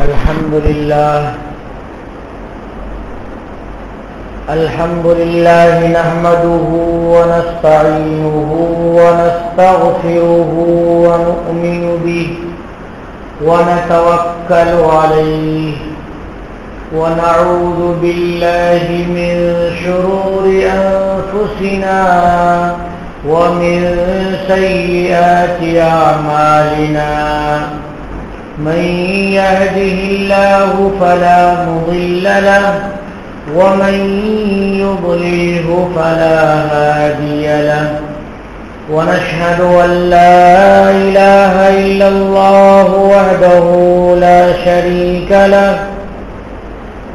الحمد لله نحمده ونستعينه ونستغفره ونؤمن به ونتوكل عليه ونعوذ بالله من شرور أنفسنا ومن سيئات أعمالنا من يهده الله فلا مضل له ومن يضلله فلا هادي له ونشهد أن لا إله إلا الله وحده لا شريك له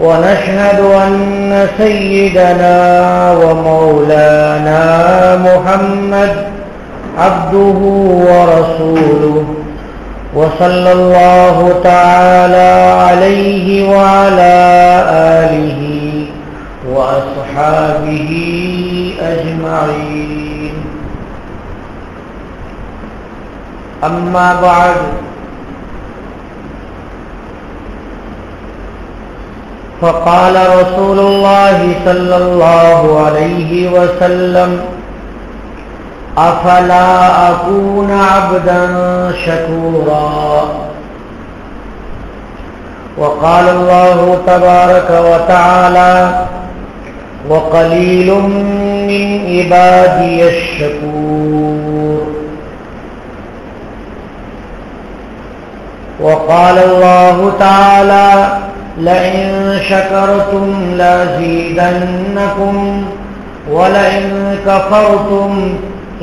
ونشهد أن سيدنا ومولانا محمد عبده ورسوله وصلى الله تعالى عليه وعلى آله وأصحابه أجمعين أما بعد فقال رسول الله صلى الله عليه وسلم أفلا أكون عبدا شكورا وقال الله تبارك وتعالى وقليل من عبادي الشكور وقال الله تعالى لئن شكرتم لأزيدنكم ولئن كفرتم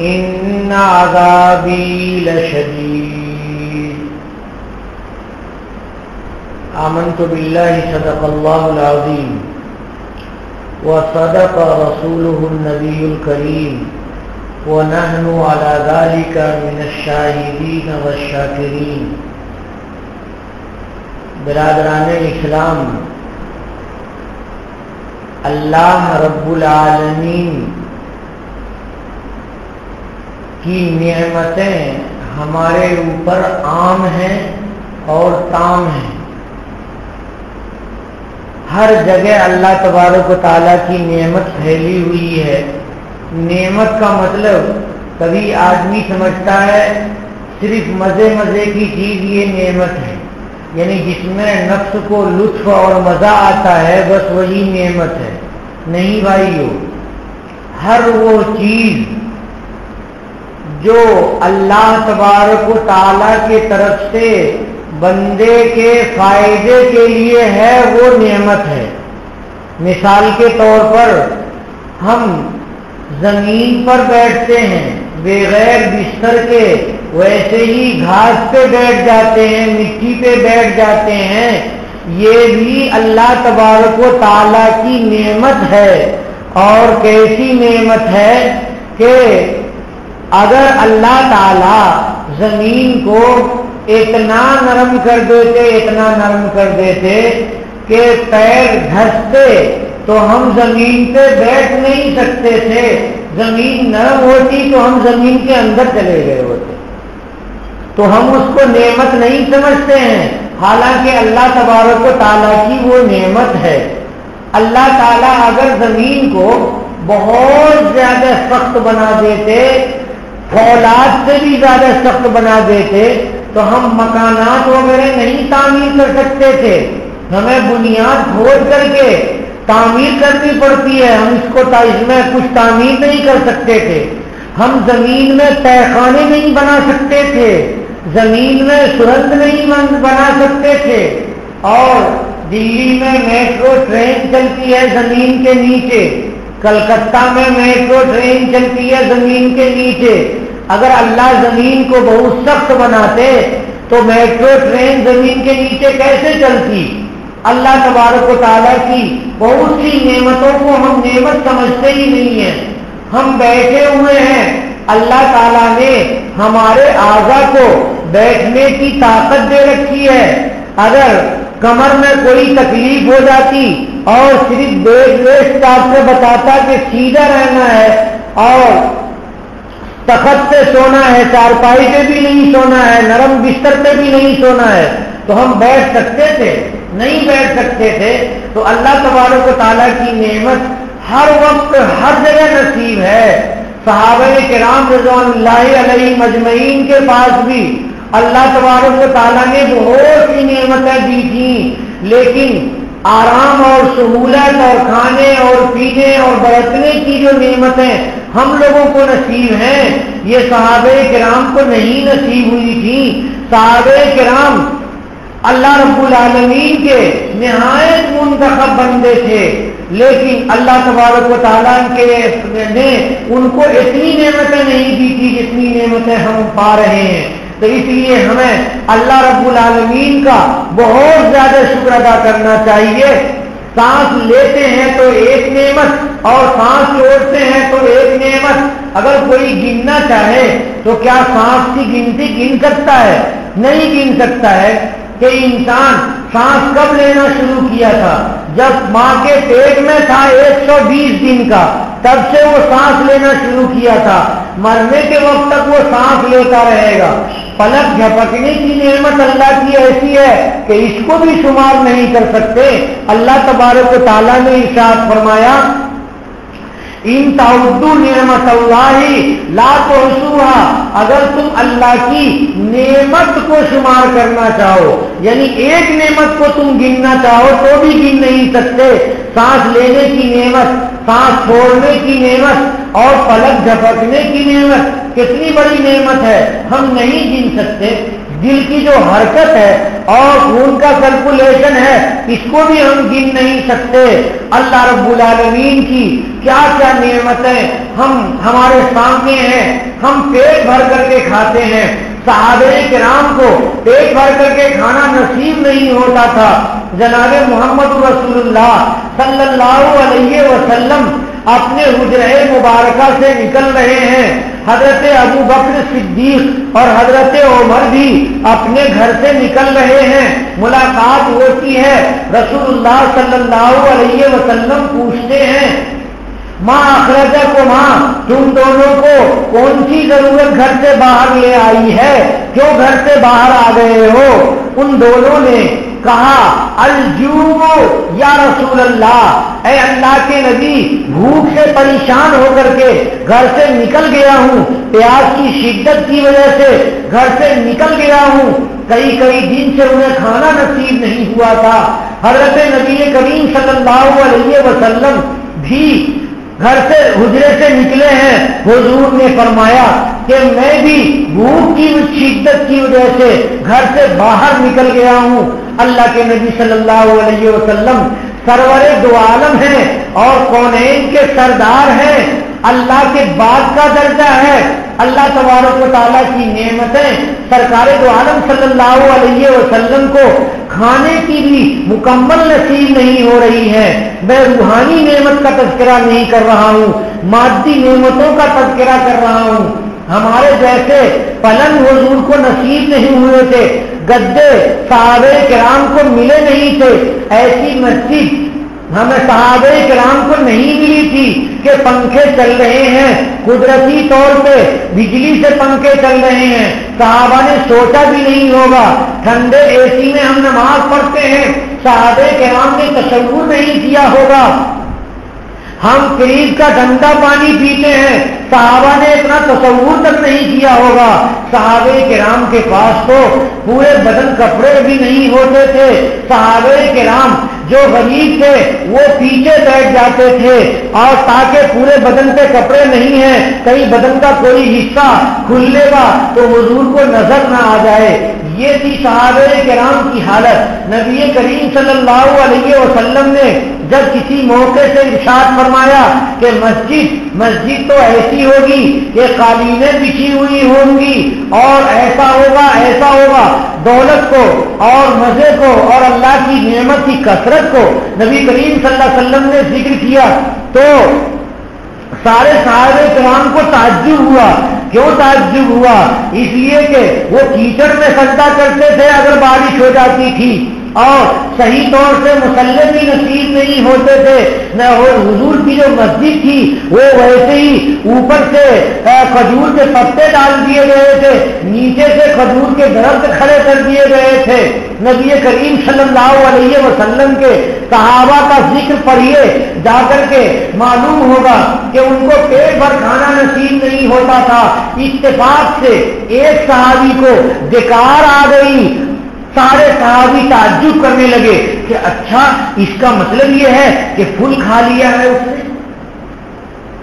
إن عذابي لشديد آمنت بالله صدق الله العظيم وصدق رسوله النبي الكريم ونحن على ذلك من الشاهدين والشاكرين برادران اسلام، اللہ رب العالمین کی نعمتیں ہمارے اوپر عام ہیں اور تام ہیں۔ ہر جگہ اللہ تبارک و تعالیٰ کی نعمت پھیلی ہوئی ہے۔ نعمت کا مطلب کبھی آدمی سمجھتا ہے صرف مزے کی چیز یہ نعمت ہے، یعنی جس میں نفس کو لطف اور مزہ آتا ہے بس وہی نعمت ہے۔ نہیں بھائیو، ہر وہ چیز جو اللہ تبارک و تعالیٰ کی طرف سے بندے کے فائدے کے لیے ہے وہ نعمت ہے۔ مثال کے طور پر ہم زمین پر بیٹھتے ہیں بغیر بستر کے، ویسے ہی گھاس پہ بیٹھ جاتے ہیں، مٹی پہ بیٹھ جاتے ہیں، یہ بھی اللہ تبارک و تعالیٰ کی نعمت ہے۔ اور کیسی نعمت ہے کہ اگر اللہ تعالیٰ زمین کو اتنا نرم کر دیتے کہ پیر دھستے تو ہم زمین پہ بیٹھ نہیں سکتے تھے، زمین نرم ہوتی تو ہم زمین کے اندر چلے گئے ہوتے، تو ہم اس کو نعمت نہیں سمجھتے ہیں، حالانکہ اللہ تبارک و تعالیٰ کی وہ نعمت ہے۔ اللہ تعالیٰ اگر زمین کو بہت زیادہ سخت بنا دیتے، فولاد سے بھی زیادہ سخت بنا دیتے، تو ہم مکانات وغیرہ نہیں تعمیر کر سکتے تھے، ہمیں بنیاد کھود کر کے تعمیر کرنی پڑتی ہے، ہم اس میں کچھ تعمیر نہیں کر سکتے تھے۔ ہم زمین میں تہہ خانے نہیں بنا سکتے تھے، زمین میں سرنگ نہیں بنا سکتے تھے، اور دلی میں میٹرو ٹرین چلتی ہے زمین کے نیچے، کلکتہ میں میٹرو ٹرین چلتی ہے زمین کے نیچے۔ اگر اللہ زمین کو بہت سخت بناتے تو میٹرو ٹرین زمین کے نیچے کیسے چلتی؟ اللہ تبارک و تعالیٰ کی بہت سی نعمتوں کو ہم نعمت سمجھتے ہی نہیں ہیں۔ ہم بیٹھے ہوئے ہیں، اللہ تعالیٰ نے ہمارے اعضاء کو بیٹھنے کی طاقت دے رکھی ہے۔ اگر کمر میں کوئی تکلیف ہو جاتی اور صرف بیڈ ریسٹ آپ سے بتاتا کہ سیدھا رہنا ہے اور تخت پہ سونا ہے، چارپائی پہ بھی نہیں سونا ہے، نرم بستر پہ بھی نہیں سونا ہے، تو ہم بیٹھ سکتے تھے؟ نہیں بیٹھ سکتے تھے. تو اللہ تبارک و تعالیٰ کی نعمت ہر وقت ہر جگہ نصیب ہے. صحابہ کرام رضوان اللہ علیہ مجمعین کے پاس بھی اللہ تبارک و تعالیٰ نے بہت سی نعمتیں دی تھیں، لیکن آرام اور سہولت اور کھانے اور پینے اور برتنے کی جو نعمتیں ہم لوگوں کو نصیب ہیں، یہ صحابہ کرام کو نہیں نصیب ہوئی تھی. صحابہ کرام اللہ رب العالمین کے نہایت منتخب بندے تھے، لیکن اللہ تبارک و تعالیٰ نے ان کو اتنی نعمتیں نہیں دی تھی جتنی نعمتیں ہم پا رہے ہیں. تو اس لیے ہمیں اللہ رب العالمین کا بہت زیادہ شکر ادا کرنا چاہیے. سانس لیتے ہیں تو ایک نعمت اور سانس چھوڑتے ہیں تو ایک نعمت. اگر کوئی گننا چاہے تو کیا سانس کی گنتی گن سکتا ہے؟ نہیں گن سکتا ہے. کہ انسان سانس کب لینا شروع کیا تھا؟ جب ماں کے پیٹ میں تھا 120 دن کا، تب سے وہ سانس لینا شروع کیا تھا. مرنے کے وقت تک وہ سانس لیتا رہے گا. پلک جھپکنے کی نعمت اللہ کی ایسی ہے کہ اس کو بھی شمار نہیں کر سکتے. اللہ تبارک و تعالیٰ نے ارشاد فرمایا ان تعدوا نعمت اللہ لا تحصوها، اگر تم اللہ کی نعمت کو شمار کرنا چاہو، یعنی ایک نعمت کو تم گننا چاہو تو بھی گن نہیں سکتے. سانس لینے کی نعمت، سانس چھوڑنے کی نعمت اور پلک جھپکنے کی نعمت کتنی بڑی نعمت ہے، ہم نہیں گن سکتے. دل کی جو حرکت ہے اور خون کا سرکولیشن ہے، اس کو بھی ہم گن نہیں سکتے. اللہ رب العالمین کی کیا کیا نعمتیں ہمارے سامنے ہیں. ہم پیٹ بھر کر کے کھاتے ہیں. صحابہ کرام کو پیٹ بھر کر کے کھانا نصیب نہیں ہوتا تھا. جناب محمد رسول اللہ صلی اللہ علیہ وسلم اپنے حجرہ مبارکہ سے نکل رہے ہیں. حضرت ابو بکر صدیق اور حضرت عمر بھی اپنے گھر سے نکل رہے ہیں. ملاقات ہوتی ہے. رسول اللہ صلی اللہ علیہ وسلم پوچھتے ہیں ماں اخرجکما، تم دونوں کو کون سی ضرورت گھر سے باہر لے آئی ہے، کیوں گھر سے باہر آ گئے ہو؟ ان دونوں نے کہا الجوع یا رسول اللہ، اے اللہ کے نبی بھوک سے پریشان ہو کر کے گھر سے نکل گیا ہوں، پیاس کی شدت کی وجہ سے گھر سے نکل گیا ہوں. کئی دن سے انہیں کھانا نصیب نہیں ہوا تھا. حضرت نبی کریم صلی اللہ علیہ وسلم بھی گھر سے حجرے سے نکلے ہیں. حضور نے فرمایا کہ میں بھی بھوک کی شدت کی وجہ سے گھر سے باہر نکل گیا ہوں. اللہ کے نبی صلی اللہ علیہ وسلم سرور دو عالم ہیں اور کونین کے سردار ہیں. اللہ کے بعد کا درجہ ہے. اللہ تبارک و تعالیٰ کی نعمتیں سرکار دو عالم صلی اللہ علیہ وسلم کو کھانے کی بھی مکمل نصیب نہیں ہو رہی ہے. میں روحانی نعمت کا تذکرہ نہیں کر رہا ہوں، مادی نعمتوں کا تذکرہ کر رہا ہوں. ہمارے جیسے پلنگ حضور کو نصیب نہیں ہوئے تھے، گدے صحابہ کرام کو ملے نہیں تھے، ایسی مسجد ہمیں صحابہ کرام کو نہیں ملی تھی کہ پنکھے چل رہے ہیں، قدرتی طور پہ بجلی سے پنکھے چل رہے ہیں. صحابہ نے سوچا بھی نہیں ہوگا. ٹھنڈے اے سی میں ہم نماز پڑھتے ہیں، صحابہ کرام نے تصور نہیں کیا ہوگا. ہم فریج کا ٹھنڈا پانی پیتے ہیں، صحابہ نے اتنا تصور تک نہیں کیا ہوگا. صحابہ کرام کے پاس تو پورے بدن کپڑے بھی نہیں ہوتے تھے. صحابہ کرام جو غریب تھے وہ پیچھے بیٹھ جاتے تھے اور تاکہ پورے بدن پہ کپڑے نہیں ہیں، کہیں بدن کا کوئی حصہ کھلے گا تو حضور کو نظر نہ آ جائے. یہ تھی صحابہ کرام کی حالت. نبی کریم صلی اللہ علیہ وسلم نے جب کسی موقع سے ارشاد فرمایا کہ مسجد تو ایسی ہوگی کہ قالینیں بچھی ہوئی ہوں گی اور ایسا ہوگا، دولت کو اور مزے کو اور اللہ کی نعمت کی کثرت کو نبی کریم صلی اللہ علیہ وسلم نے ذکر کیا تو سارے صحابہ کرام کو تعجب ہوا. کیوں تعجب ہوا؟ اس لیے کہ وہ کیچڑ میں سجدہ کرتے تھے اگر بارش ہو جاتی تھی، اور صحیح طور سے مسلح بھی نصیب نہیں ہوتے تھے نہ، حضور کی جو مسجد تھی وہ ویسے ہی اوپر سے کھجور کے پتے ڈال دیے گئے تھے، نیچے سے کھجور کے درخت کھڑے کر دیے گئے تھے۔ نبی کریم صلی اللہ علیہ وسلم کے صحابہ کا ذکر پڑھیے جا کر کے، معلوم ہوگا کہ ان کو پیٹ بھر کھانا نصیب نہیں ہوتا تھا۔ اتفاق سے ایک صحابی کو ڈکار آ گئی، سارے صحابی تعجب کرنے لگے کہ اچھا اس کا مطلب یہ ہے کہ پھول کھا لیا ہے اس نے،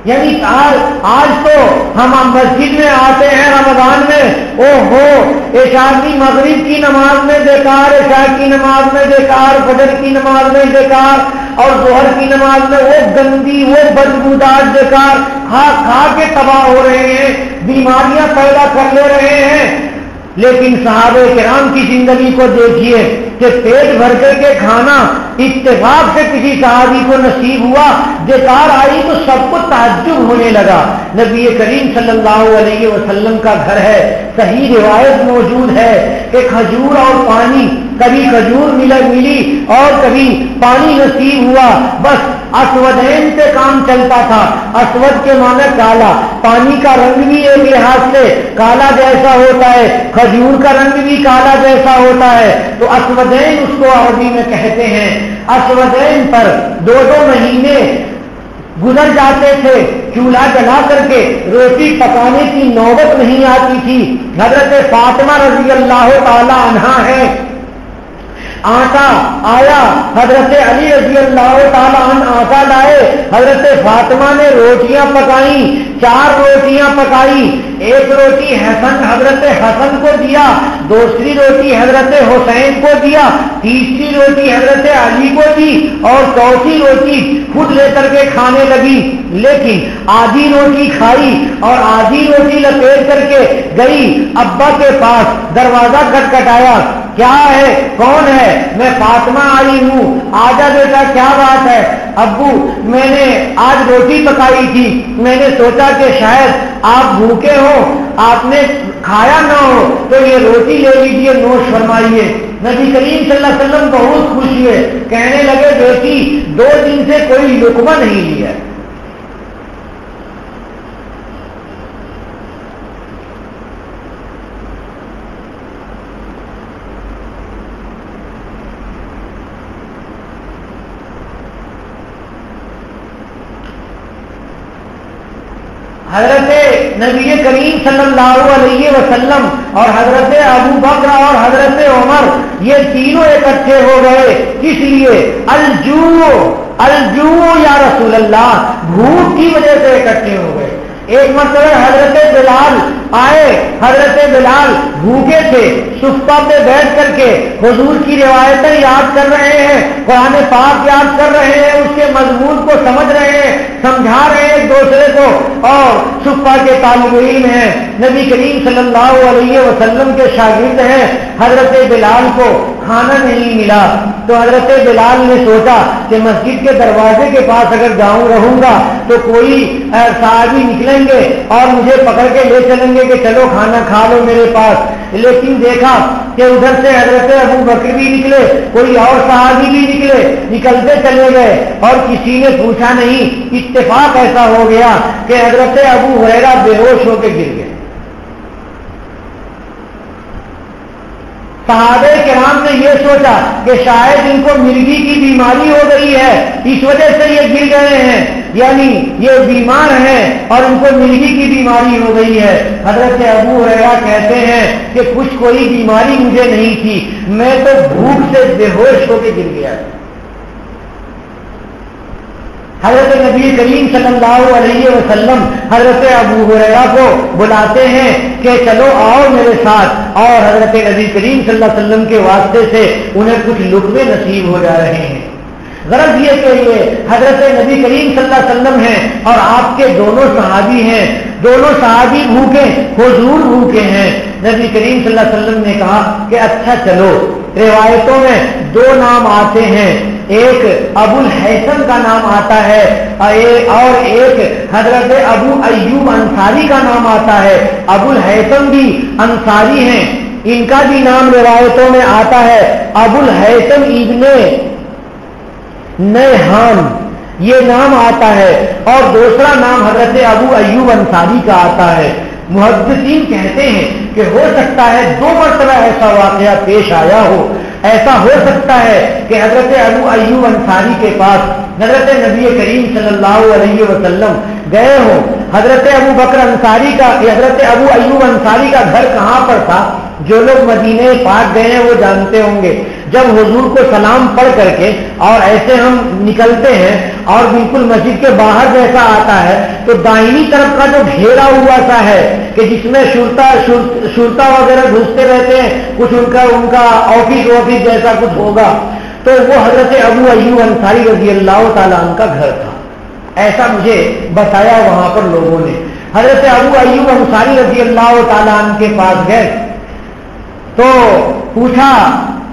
یعنی آج تو ہم مسجد میں آتے ہیں رمضان میں، او ہو عشاء کی مغرب کی نماز میں بیکار، عشاء کی نماز میں بیکار، فجر کی نماز میں بیکار، اور ظہر کی نماز میں وہ گندی وہ بدبودار بیکار کھا کھا کے تباہ ہو رہے ہیں، بیماریاں پیدا کر لے رہے ہیں۔ لیکن صحابہ کرام کی زندگی کو دیکھیے کہ پیٹ بھر کر کے کھانا اتفاق سے کسی صحابی کو نصیب ہوا، بیکار آئی تو سب کو تعجب ہونے لگا۔ نبی کریم صلی اللہ علیہ وسلم کا گھر ہے، صحیح روایت موجود ہے کہ کھجور اور پانی، کبھی کھجور ملی اور کبھی پانی نصیب ہوا، بس اسودین سے کام چلتا تھا۔ اسود کے معنی کالا، پانی کا رنگ بھی ایک لحاظ سے کالا جیسا ہوتا ہے، کھجور کا رنگ بھی کالا جیسا ہوتا ہے، تو اسودین اس کو عربی میں کہتے ہیں۔ اسودین پر 2 مہینے گزر جاتے تھے، چولہا جلا کر کے روٹی پکانے کی نوبت نہیں آتی تھی۔ حضرت فاطمہ رضی اللہ تعالی عنہا ہے، آٹا آیا، حضرت علی رضی اللہ تعالیٰ عنہ آٹا لائے، حضرت فاطمہ نے روٹیاں پکائیں، 4 روٹیاں پکائی، ایک روٹی حضرت حسن کو دیا، دوسری روٹی حضرت حسین کو دیا، تیسری روٹی حضرت علی کو دی، اور چوتھی روٹی خود لے کر کے کھانے لگی۔ لیکن آدھی روٹی کھائی اور آدھی روٹی لپیٹ کر کے گئی ابا کے پاس، دروازہ کھٹکھٹایا، کیا ہے کون ہے؟ میں فاطمہ آئی ہوں، آجا بیٹا کیا بات ہے؟ ابو میں نے آج روٹی پکائی تھی، میں نے سوچا کہ شاید آپ بھوکے ہو، آپ نے کھایا نہ ہو تو یہ روٹی لے لیجیے، نوش فرمائیے۔ نبی کریم صلی اللہ علیہ وسلم بہت خوش ہوئے، کہنے لگے بیٹی 2 دن سے کوئی لقمہ نہیں لیا۔ حضرت نبی کریم صلی اللہ علیہ وسلم اور حضرت ابو بکر اور حضرت عمر یہ تینوں اکٹھے ہو گئے، کس لیے؟ الجوع یا رسول اللہ، بھوک کی وجہ سے اکٹھے ہو گئے۔ ایک مرتبہ حضرت بلال آئے، حضرت بلال بھوکے تھے، صفہ پہ بیٹھ کر کے حضور کی روایتیں یاد کر رہے ہیں، قرآن پاک یاد کر رہے ہیں، اس کے مضمون کو سمجھ رہے ہیں، سمجھا رہے ہیں ایک دوسرے کو، اور صفہ کے طالب علم ہیں، نبی کریم صلی اللہ علیہ وسلم کے شاگرد ہیں۔ حضرت بلال کو کھانا نہیں ملا تو حضرت بلال نے سوچا کہ مسجد کے دروازے کے پاس اگر جاؤں رہوں گا تو کوئی صحابی نکلیں گے اور مجھے پکڑ کے لے چلیں گے کہ چلو کھانا کھا لو میرے پاس۔ لیکن دیکھا کہ ادھر سے حضرت ابو بکر بھی نکلے، کوئی اور صحابی بھی نکلے، نکلتے چلے گئے اور کسی نے پوچھا نہیں۔ اتفاق ایسا ہو گیا کہ حضرت ابو ہریرہ بے ہوش ہو کے گر گئے۔ صحابہ کرام نے یہ سوچا کہ شاید ان کو مرگی کی بیماری ہو گئی ہے، اس وجہ سے یہ گر گئے ہیں، یعنی یہ بیمار ہیں اور ان کو مرگی کی بیماری ہو گئی ہے۔ حضرت ابو ہریرہ کہتے ہیں کہ کچھ کوئی بیماری مجھے نہیں تھی، میں تو بھوک سے بے ہوش ہو کے گر گیا۔ حضرت نبی کریم صلی اللہ علیہ وسلم حضرت ابو ہریرہ کو بلاتے ہیں کہ چلو آؤ میرے ساتھ، اور حضرت نبی کریم صلی اللہ علیہ وسلم کے واسطے سے انہیں کچھ لقمے نصیب ہو جا رہے ہیں۔ غرض یہ کہ یہ حضرت نبی کریم صلی اللہ علیہ وسلم ہیں اور آپ کے دونوں صحابی ہیں، دونوں صحابی بھوکے، حضور بھوکے ہیں۔ نبی کریم صلی اللہ علیہ وسلم نے کہا کہ اچھا چلو، روایتوں میں 2 نام آتے ہیں، ایک ابو الحیثم کا نام آتا ہے اور ایک حضرت ابو ایوب انصاری کا نام آتا ہے۔ ابو الحیثم بھی انصاری ہیں، ان کا بھی نام روایتوں میں آتا ہے ابو الہیثم ابن نیحان، یہ نام آتا ہے، اور دوسرا نام حضرت ابو ایوب انصاری کا آتا ہے۔ محدثین کہتے ہیں کہ ہو سکتا ہے 2 مرتبہ ایسا واقعہ پیش آیا ہو، ایسا ہو سکتا ہے کہ حضرت ابو ایوب انصاری کے پاس حضرت نبی کریم صلی اللہ علیہ وسلم گئے ہوں۔ حضرت ابو بکر انصاری کا، حضرت ابو ایوب انصاری کا گھر کہاں پر تھا؟ جو لوگ مدینہ پاک گئے ہیں وہ جانتے ہوں گے، جب حضور کو سلام پڑھ کر کے اور ایسے ہم نکلتے ہیں اور بالکل مسجد کے باہر جیسا آتا ہے تو دائنی طرف کا جو گھیرا ہوا سا ہے کہ جس میں شرطا وغیرہ گھستے رہتے ہیں، کچھ ان کا آفس جیسا کچھ ہوگا، تو وہ حضرت ابو ایوب انصاری رضی اللہ تعالیٰ عنہ کا گھر تھا، ایسا مجھے بتایا وہاں پر لوگوں نے۔ حضرت ابو ایوب انصاری رضی اللہ تعالیٰ عنہ کے پاس گئے تو پوچھا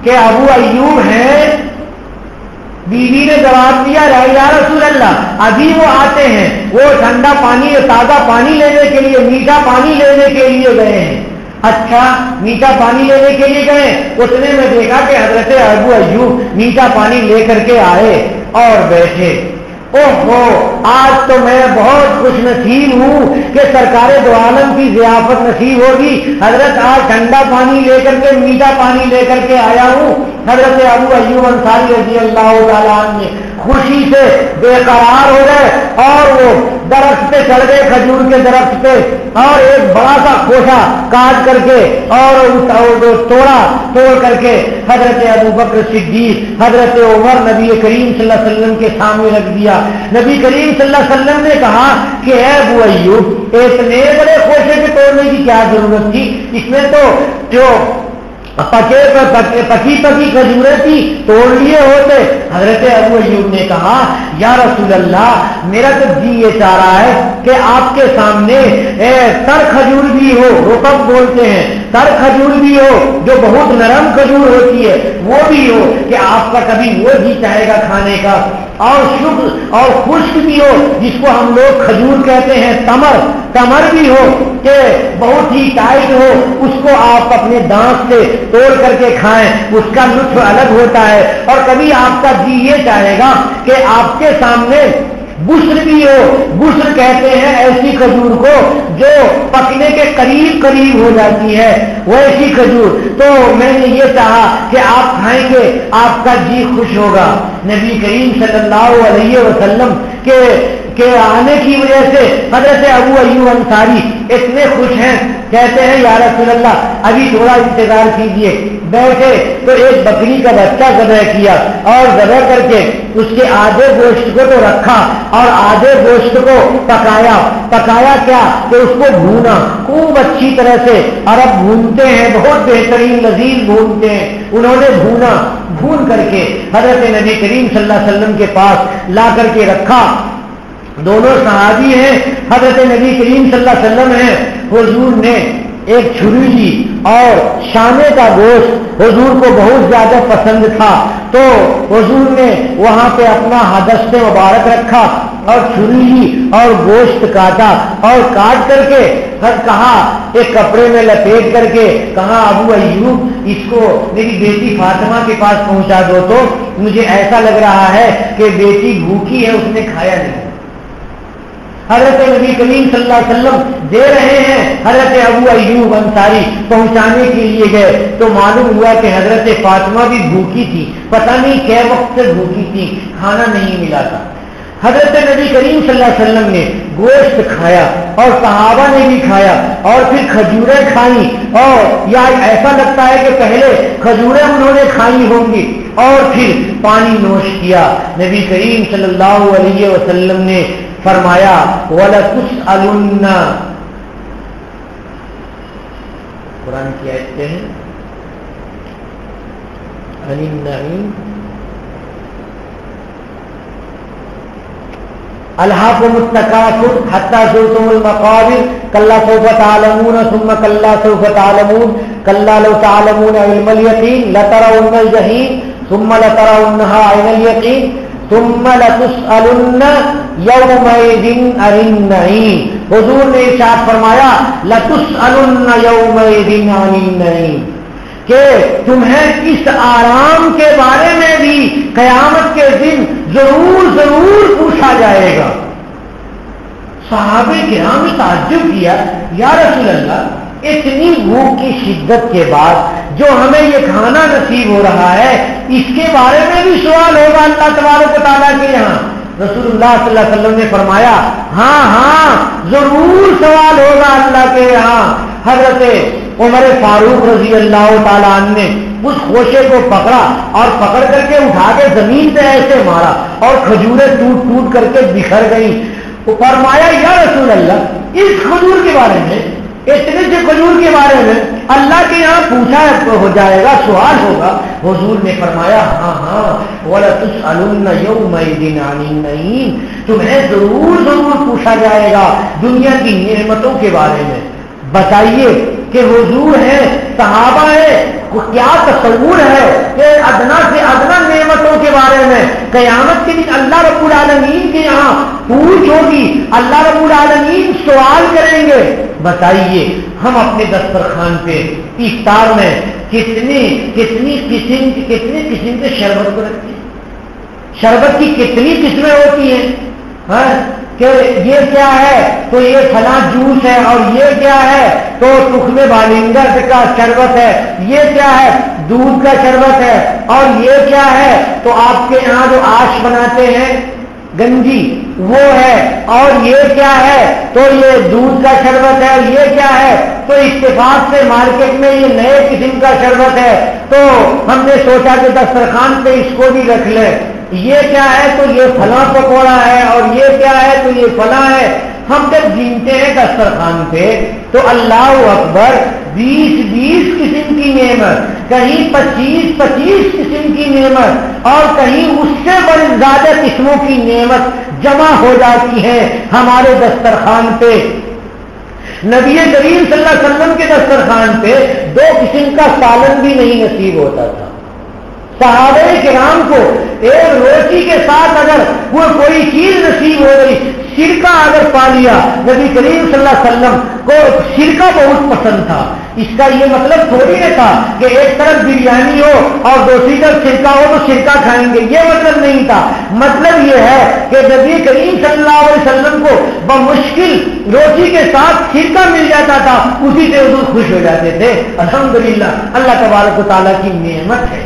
کہ ابو ایوب ہیں؟ بیوی نے جواب دیا یا رسول اللہ، ابھی وہ آتے ہیں، وہ ٹھنڈا پانی، تازہ پانی لینے کے لیے، میٹھا پانی لینے کے لیے گئے ہیں۔ اچھا، میٹھا پانی لینے کے لیے گئے؟ اتنے میں دیکھا کہ حضرت ابو ایوب میٹھا پانی لے کر کے آئے اور بیٹھے۔ اوہو، آج تو میں بہت خوش نصیب ہوں کہ سرکار دو عالم کی ضیافت نصیب ہوگی، حضرت آج ٹھنڈا پانی لے کر کے، میٹھا پانی لے کر کے آیا ہوں۔ حضرت ابو ایوب انصاری رضی اللہ تعالیٰ عنہ نے خوشی سے بے قرار ہو گئے اور وہ درخت پہ چڑھ گئے، کھجور کے درخت پہ، اور ایک بڑا سا کھوسا کاٹ کر کے اور توڑ کر کے حضرت ابو بکر صدیق، حضرت عمر، نبی کریم صلی اللہ علیہ وسلم کے سامنے رکھ دیا۔ نبی کریم صلی اللہ علیہ وسلم نے کہا کہ اے ابو ایوب، اتنے بڑے کھوسے پہ توڑنے کی کیا ضرورت تھی؟ اس میں تو جو پکی کھجوریں تھی توڑ لیے ہوتے۔ حضرت ابو ایوب نے کہا یا رسول اللہ، میرا تو جی یہ چاہ رہا ہے کہ آپ کے سامنے تر کھجور بھی ہو، رطب بولتے ہیں، تر کھجور بھی ہو جو بہت نرم کھجور ہوتی ہے، وہ بھی ہو کہ آپ کا کبھی وہ جی چاہے گا کھانے کا، اور خشک بھی ہو جس کو ہم لوگ کھجور کہتے ہیں، تمر بھی ہو کہ بہت ہی ٹائٹ ہو، اس کو آپ اپنے دانت سے توڑ کر کے کھائیں، اس کا لطف الگ ہوتا ہے۔ اور کبھی آپ کا جی یہ چاہے گا کہ آپ کے سامنے بسر بھی ہو، بسر کہتے ہیں ایسی کھجور کو جو پکنے کے قریب ہو جاتی ہے، ویسی کھجور، تو میں نے یہ چاہا کہ آپ کھائیں گے، آپ کا جی خوش ہوگا۔ نبی کریم صلی اللہ علیہ وسلم کے آنے کی وجہ سے حضرت ابو ایوب انصاری اتنے خوش ہیں، کہتے ہیں یا رسول اللہ ابھی تھوڑا انتظار کیجئے۔ بیٹھے تو ایک بکری کا بچہ ذبح کیا اور ذبح کر کے اس کے آدھے گوشت کو تو رکھا اور آدھے گوشت کو پکایا کیا کہ اس کو بھونا خوب اچھی طرح سے، عرب بھونتے ہیں، بہت بہترین لذیذ بھونتے ہیں، انہوں نے بھون کر کے حضرت نبی کریم صلی اللہ علیہ وسلم کے پاس لا کر کے رکھا۔ دونوں صحابی ہیں، حضرت نبی کریم صلی اللہ علیہ وسلم ہیں، حضور نے ایک چھری لی اور شانے کا گوشت حضور کو بہت زیادہ پسند تھا، تو حضور نے وہاں پہ اپنا دست مبارک رکھا اور چھری لی اور گوشت کاٹا، اور کاٹ کر کے کہا ایک کپڑے میں لپیٹ کر کے کہا ابو ایوب اس کو میری بیٹی فاطمہ کے پاس پہنچا دو، تو مجھے ایسا لگ رہا ہے کہ بیٹی بھوکی ہے، اس نے کھایا نہیں۔ حضرت نبی کریم صلی اللہ علیہ وسلم دے رہے ہیں، حضرت ابو ایوب انصاری پہنچانے کے لیے گئے تو معلوم ہوا کہ حضرت فاطمہ بھی بھوکی تھی، پتہ نہیں کیا وقت سے بھوکی تھی، کھانا نہیں ملا تھا۔ حضرت نبی کریم صلی اللہ علیہ وسلم نے گوشت کھایا اور صحابہ نے بھی کھایا اور پھر کھجوریں کھائیں، اور یا ایسا لگتا ہے کہ پہلے کھجوریں انہوں نے کھائی ہوں گی اور پھر پانی نوش کیا۔ نبی کریم صلی اللہ علیہ وسلم نے فرمایا وَلَتُسْأَلُنَّ، قرآن کی آیتیں ہیں، عَنِ النَّعِيمِ أَلْهَاكُمُ التَّكَاثُرُ حَتَّى زُرْتُمُ الْمَقَابِرَ كَلَّا سَوْفَ تَعْلَمُونَ ثُمَّ كَلَّا سَوْفَ تَعْلَمُونَ كَلَّا لَوْ تَعْلَمُونَ عِلْمَ الْيَقِينِ لَتَرَوُنَّ الْجَحِيمَ ثُمَّ لَتَرَوُنَّهَا عَيْنَ الْيَقِينِ ثم لتسألن یومئذ عن النعیم۔ حضور نے ارشاد فرمایا لتسألن یومئذ عن النعیم، کہ تمہیں اس آرام کے بارے میں بھی قیامت کے دن ضرور ضرور پوچھا جائے گا۔ صحابہ کرام نے تعجب کیا، یا رسول اللہ، اتنی بھوک کی شدت کے بعد جو ہمیں یہ کھانا نصیب ہو رہا ہے، اس کے بارے میں بھی سوال ہوگا اللہ تبارک و تعالیٰ کے یہاں؟ رسول اللہ صلی اللہ علیہ وسلم نے فرمایا، ہاں ہاں ضرور سوال ہوگا اللہ کے یہاں۔ حضرت عمر فاروق رضی اللہ تعالیٰ عنہ نے اس خوشے کو پکڑا اور پکڑ کر کے اٹھا کے زمین پہ ایسے مارا اور کھجوریں ٹوٹ ٹوٹ کر کے بکھر گئیں۔ فرمایا، یا رسول اللہ، اس کھجور کے بارے میں، اتنے سے کھجور کے بارے میں اللہ کے یہاں پوچھا ہو جائے گا، سوال ہوگا؟ حضور نے فرمایا، ہاں ہاں، وَلَتُسْأَلُنَّ يَوْمَئِذٍ عَنِ النَّعِيمِ، تمہیں ضرور ضرور پوچھا جائے گا دنیا کی نعمتوں کے بارے میں۔ بتائیے کہ حضور ہے، صحابہ ہے، کیا تصور ہے کہ ادنا سے ادنا نعمتوں کے بارے میں قیامت کے دن اللہ رب العالمین کے یہاں پوچھ ہوگی، اللہ رب العالمین سوال کریں گے۔ بتائیے ہم اپنے دسترخوان پہ افطار میں کتنی قسم کے شربت کو رکھتے ہیں؟ شربت کی کتنی قسمیں ہوتی ہیں، ہاں، کہ یہ کیا ہے تو یہ فلاں جوس ہے، اور یہ کیا ہے تو تخم بالنگر کا شربت ہے، یہ کیا ہے دودھ کا شربت ہے، اور یہ کیا ہے تو آپ کے یہاں جو آش بناتے ہیں گنجی وہ ہے، اور یہ کیا ہے تو یہ دودھ کا شربت ہے، اور یہ کیا ہے تو اتفاق سے مارکیٹ میں یہ نئے قسم کا شربت ہے، تو ہم نے سوچا کہ دسترخوان پہ اس کو بھی رکھ لیں۔ یہ کیا ہے تو یہ فلاں پکوڑا ہے، اور یہ کیا ہے تو یہ فلاں ہے۔ ہم جب گنتے ہیں دسترخوان پہ تو اللہ اکبر 20 قسم کی نعمت، کہیں 25 قسم کی نعمت، اور کہیں اس سے بڑی زیادہ قسموں کی نعمت جمع ہو جاتی ہے ہمارے دسترخوان پہ۔ نبی کریم صلی اللہ علیہ وسلم کے دسترخوان پہ 2 قسم کا سالن بھی نہیں نصیب ہوتا تھا۔ صحابہ کرام کو ایک روٹی کے ساتھ اگر وہ کوئی چیز نصیب ہو گئی، سرکہ اگر پا لیا، نبی کریم صلی اللہ علیہ وسلم کو سرکہ بہت پسند تھا۔ اس کا یہ مطلب تھوڑی نہ تھا کہ ایک طرف بریانی ہو اور دوسری طرف سرکہ ہو تو سرکہ کھائیں گے، یہ مطلب نہیں تھا۔ مطلب یہ ہے کہ نبی کریم صلی اللہ علیہ وسلم کو بمشکل روٹی کے ساتھ سرکہ مل جاتا تھا، اسی سے حضور خوش ہو جاتے تھے۔ الحمدللہ، اللہ تبارک و تعالیٰ کی نعمت ہے۔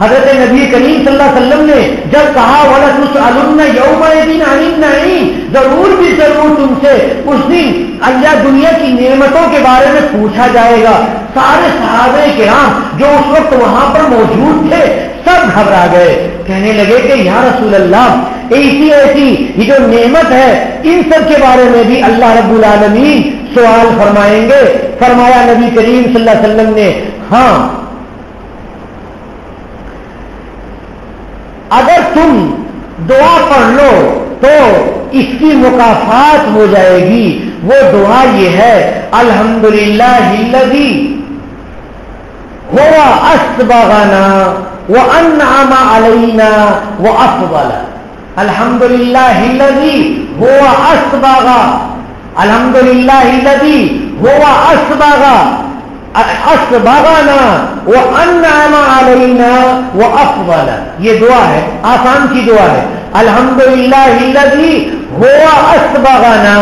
حضرت نبی کریم صلی اللہ علیہ وسلم نے جب کہا وَلَتُسْأَلُنَّ يَوْمَئِذٍ عَنِ النَّعِيمِ، ضرور بھی ضرور تم سے اس دن اللہ دنیا کی نعمتوں کے بارے میں پوچھا جائے گا، سارے صحابہ کرام جو اس وقت وہاں پر موجود تھے سب گھبرا گئے، کہنے لگے کہ یا رسول اللہ، ایسی یہ جو نعمت ہے ان سب کے بارے میں بھی اللہ رب العالمین سوال فرمائیں گے۔ فرمایا نبی کریم صلی اللہ علیہ وسلم نے، ہاں، اگر تم دعا پڑھ لو تو اس کی مکافات ہو جائے گی۔ وہ دعا یہ ہے، الحمدللہ الذی هو اسبغنا وانعم علینا وافضل، الحمدللہ الذی هو اسبغ، الحمدللہ الذی هو اسبغنا وانعم علینا وافضل۔ یہ دعا ہے، آسان سی دعا ہے، الحمدللہ الذی هو اسبغنا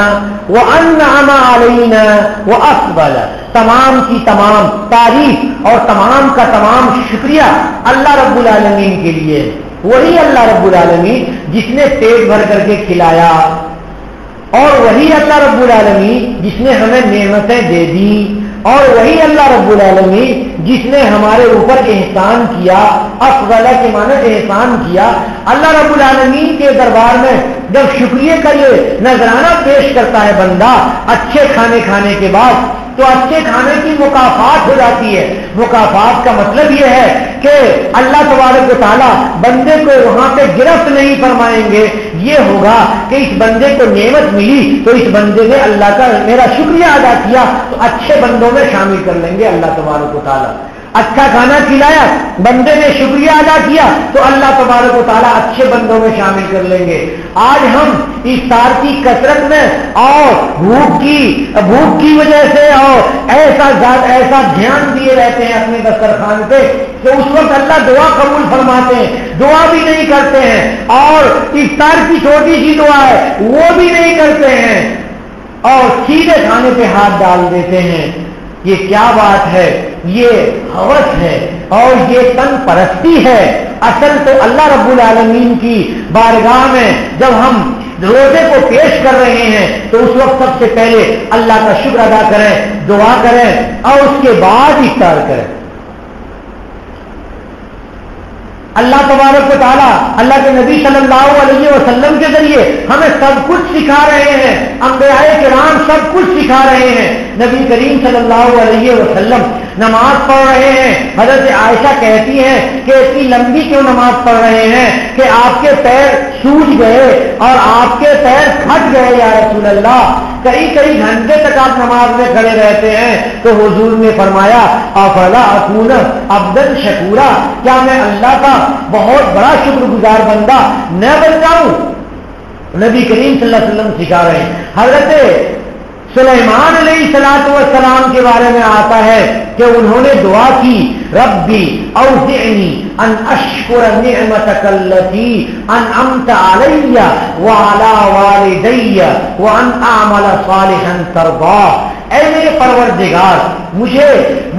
وانعم علینا وافضل۔ تمام کی تمام تعریف اور تمام کا تمام شکریہ اللہ رب العالمین کے لیے، وہی اللہ رب العالمین جس نے پیٹ بھر کر کے کھلایا، اور وہی اللہ رب العالمین جس نے ہمیں نعمتیں دے دی، اور وہی اللہ رب العالمین جس نے ہمارے اوپر احسان کیا۔ افضل کے معنی احسان کیا۔ اللہ رب العالمین کے دربار میں جب شکریہ کا یہ نذرانہ پیش کرتا ہے بندہ اچھے کھانے کھانے کے بعد، تو اچھے کھانے کی مکافات ہو جاتی ہے۔ مکافات کا مطلب یہ ہے کہ اللہ تبارک و تعالیٰ بندے کو وہاں پہ گرفت نہیں فرمائیں گے، یہ ہوگا کہ اس بندے کو نعمت ملی تو اس بندے نے اللہ کا میرا شکریہ ادا کیا، تو اچھے بندوں میں شامل کر لیں گے اللہ تبارک و تعالیٰ۔ اچھا کھانا کھلایا، بندے نے شکریہ ادا کیا تو اللہ تبارک و تعالیٰ اچھے بندوں میں شامل کر لیں گے۔ آج ہم افطار کی کثرت میں اور بھوک کی وجہ سے اور ایسا دھیان دیے رہتے ہیں اپنے دسترخوان پہ کہ اس وقت اللہ دعا قبول فرماتے ہیں، دعا بھی نہیں کرتے ہیں، اور افطار کی چھوٹی سی دعا ہے وہ بھی نہیں کرتے ہیں اور سیدھے کھانے پہ ہاتھ ڈال دیتے ہیں۔ یہ کیا بات ہے؟ یہ ہوس ہے اور یہ تن پرستی ہے۔ اصل تو اللہ رب العالمین کی بارگاہ میں جب ہم روزے کو پیش کر رہے ہیں تو اس وقت سب سے پہلے اللہ کا شکر ادا کریں، دعا کریں اور اس کے بعد افطار کریں۔ اللہ تبارک و تعالیٰ اللہ کے نبی صلی اللہ علیہ وسلم کے ذریعے ہمیں سب کچھ سکھا رہے ہیں، انبیاء کرام سب کچھ سکھا رہے ہیں۔ نبی کریم صلی اللہ علیہ وسلم نماز پڑھ رہے ہیں، حضرت عائشہ کہتی ہیں کہ اتنی لمبی کیوں نماز پڑھ رہے ہیں کہ آپ کے پیر سوج گئے اور آپ کے پیر پھٹ گئے یا رسول اللہ، کئی گھنٹے تک آپ نماز میں کھڑے رہتے ہیں۔ تو حضور نے فرمایا افلا اکون عبدا شکورا، کیا میں اللہ کا بہت بڑا شکر گزار بندہ نہ بن جاؤں؟ نبی کریم صلی اللہ علیہ وسلم سکھا رہے ہیں۔ حضرت سلیمان علیہ السلام کے بارے میں آتا ہے کہ انہوں نے دعا کی ربی اوزعنی ان اشکر نعمتک التی انعمت علی وعلی والدی وان اعمل صالحا ترضاه، اے میرے پروردگار مجھے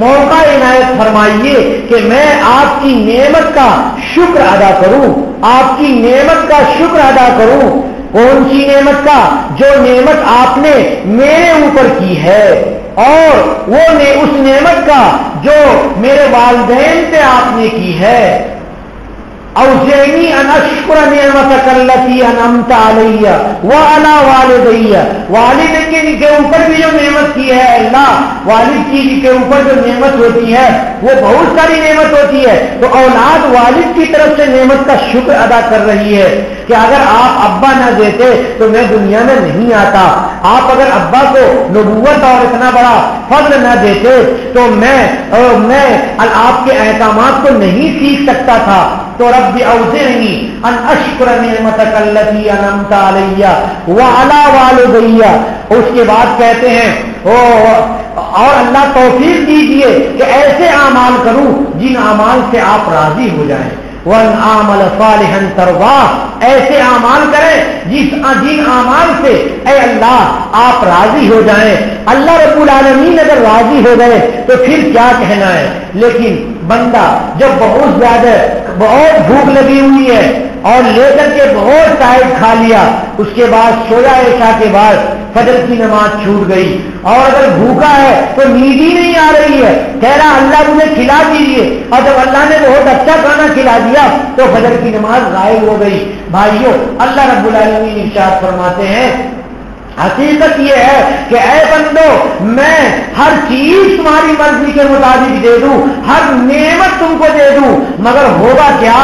موقع عنایت فرمائیے کہ میں آپ کی نعمت کا شکر ادا کروں، آپ کی نعمت کا شکر ادا کروں۔ کون سی نعمت کا؟ جو نعمت آپ نے میرے اوپر کی ہے، اور وہ اس نعمت کا جو میرے والدین پہ آپ نے کی ہے۔ اوزعنی ان اشکر نعمتک التی انعمت علی وعلی والدی، والد کے اوپر بھی جو نعمت کی ہے اللہ، والد کی کے اوپر جو نعمت ہوتی ہے وہ بہت ساری نعمت ہوتی ہے، تو اولاد والد کی طرف سے نعمت کا شکر ادا کر رہی ہے کہ اگر آپ ابا نہ دیتے تو میں دنیا میں نہیں آتا، آپ اگر ابا کو نبوت اور اتنا بڑا فضل نہ دیتے تو میں آپ کے احکامات کو نہیں سیکھ سکتا تھا۔ تو رب اوزعنی ان اشکر نعمتک التی انعمت علی وعلی والدی، اس کے بعد کہتے ہیں اور اللہ توفیق دیجیے کہ ایسے اعمال کروں جن اعمال سے آپ راضی ہو جائیں، وَأَنْ عَمَلَ صَالِحًا تَرْضَاهُ، ایسے اعمال کریں جن اعمال سے اے اللہ آپ راضی ہو جائیں۔ اللہ رب العالمین اگر راضی ہو گئے تو پھر کیا کہنا ہے؟ لیکن بندہ جب بہت بھوک لگی ہوئی ہے اور لے کر کے بہت ٹائٹ کھا لیا، اس کے بعد سویا عشاء کے بعد فجر کی نماز چھوٹ گئی، اور اگر بھوکا ہے تو نیند ہی نہیں آ رہی ہے، کہہ رہا اللہ مجھے کھلا دیجیے، اور جب اللہ نے بہت اچھا کھانا کھلا دیا تو فجر کی نماز غائب ہو گئی۔ بھائیوں، اللہ رب العالمین ارشاد فرماتے ہیں حقیقت یہ ہے کہ اے بندو میں ہر چیز تمہاری مرضی کے مطابق دے دوں، ہر نعمت تم کو دے دوں، مگر ہوگا کیا؟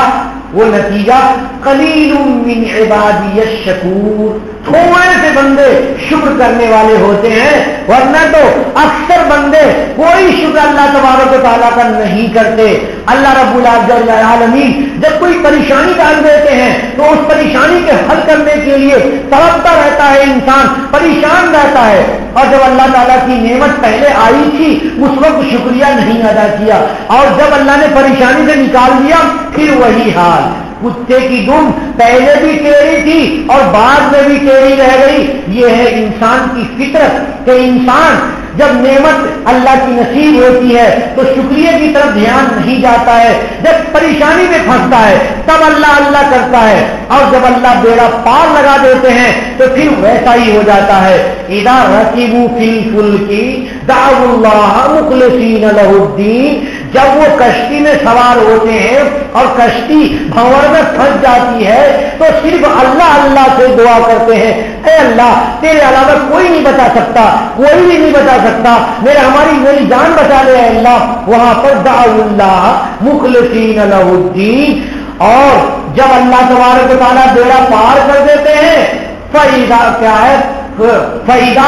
وہ نتیجہ قلیل من عبادی الشکور، تھوڑے سے بندے شکر کرنے والے ہوتے ہیں، ورنہ تو اکثر بندے کوئی شکر اللہ تبارک و تعالیٰ کا نہیں کرتے۔ اللہ رب العالمین جب کوئی پریشانی ڈال دیتے ہیں تو اس پریشانی کے حل کرنے کے لیے تڑپتا رہتا ہے، انسان پریشان رہتا ہے، اور جب اللہ تعالیٰ کی نعمت پہلے آئی تھی اس وقت شکریہ نہیں ادا کیا، اور جب اللہ نے پریشانی سے نکال دیا پھر وہی حال۔ کتے کی دم پہلے بھی ٹیڑھی تھی اور بعد میں بھی ٹیڑھی رہ گئی۔ یہ ہے انسان کی فطرت کہ انسان جب نعمت اللہ کی نصیب ہوتی ہے تو شکریہ کی طرف دھیان نہیں جاتا ہے، جب پریشانی میں پھنستا ہے تب اللہ اللہ کرتا ہے، اور جب اللہ بیڑا پار لگا دیتے ہیں تو پھر ویسا ہی ہو جاتا ہے۔ اذا رکبوا فی الفلک دعوا اللہ مخلصین لہ الدین، جب وہ کشتی میں سوار ہوتے ہیں اور کشتی بھنور میں پھنس جاتی ہے تو صرف اللہ اللہ سے دعا کرتے ہیں، اے اللہ تیرے علاوہ کوئی نہیں بچا سکتا، کوئی بھی نہیں بچا سکتا، میری جان بچا لے اے اللہ۔ وہاں پر دعوا اللہ مخلصین لہ الدین، اور جب اللہ تبارک و تعالیٰ بیڑا پار کر دیتے ہیں فَإِذَا کیا ہے فَإِذَا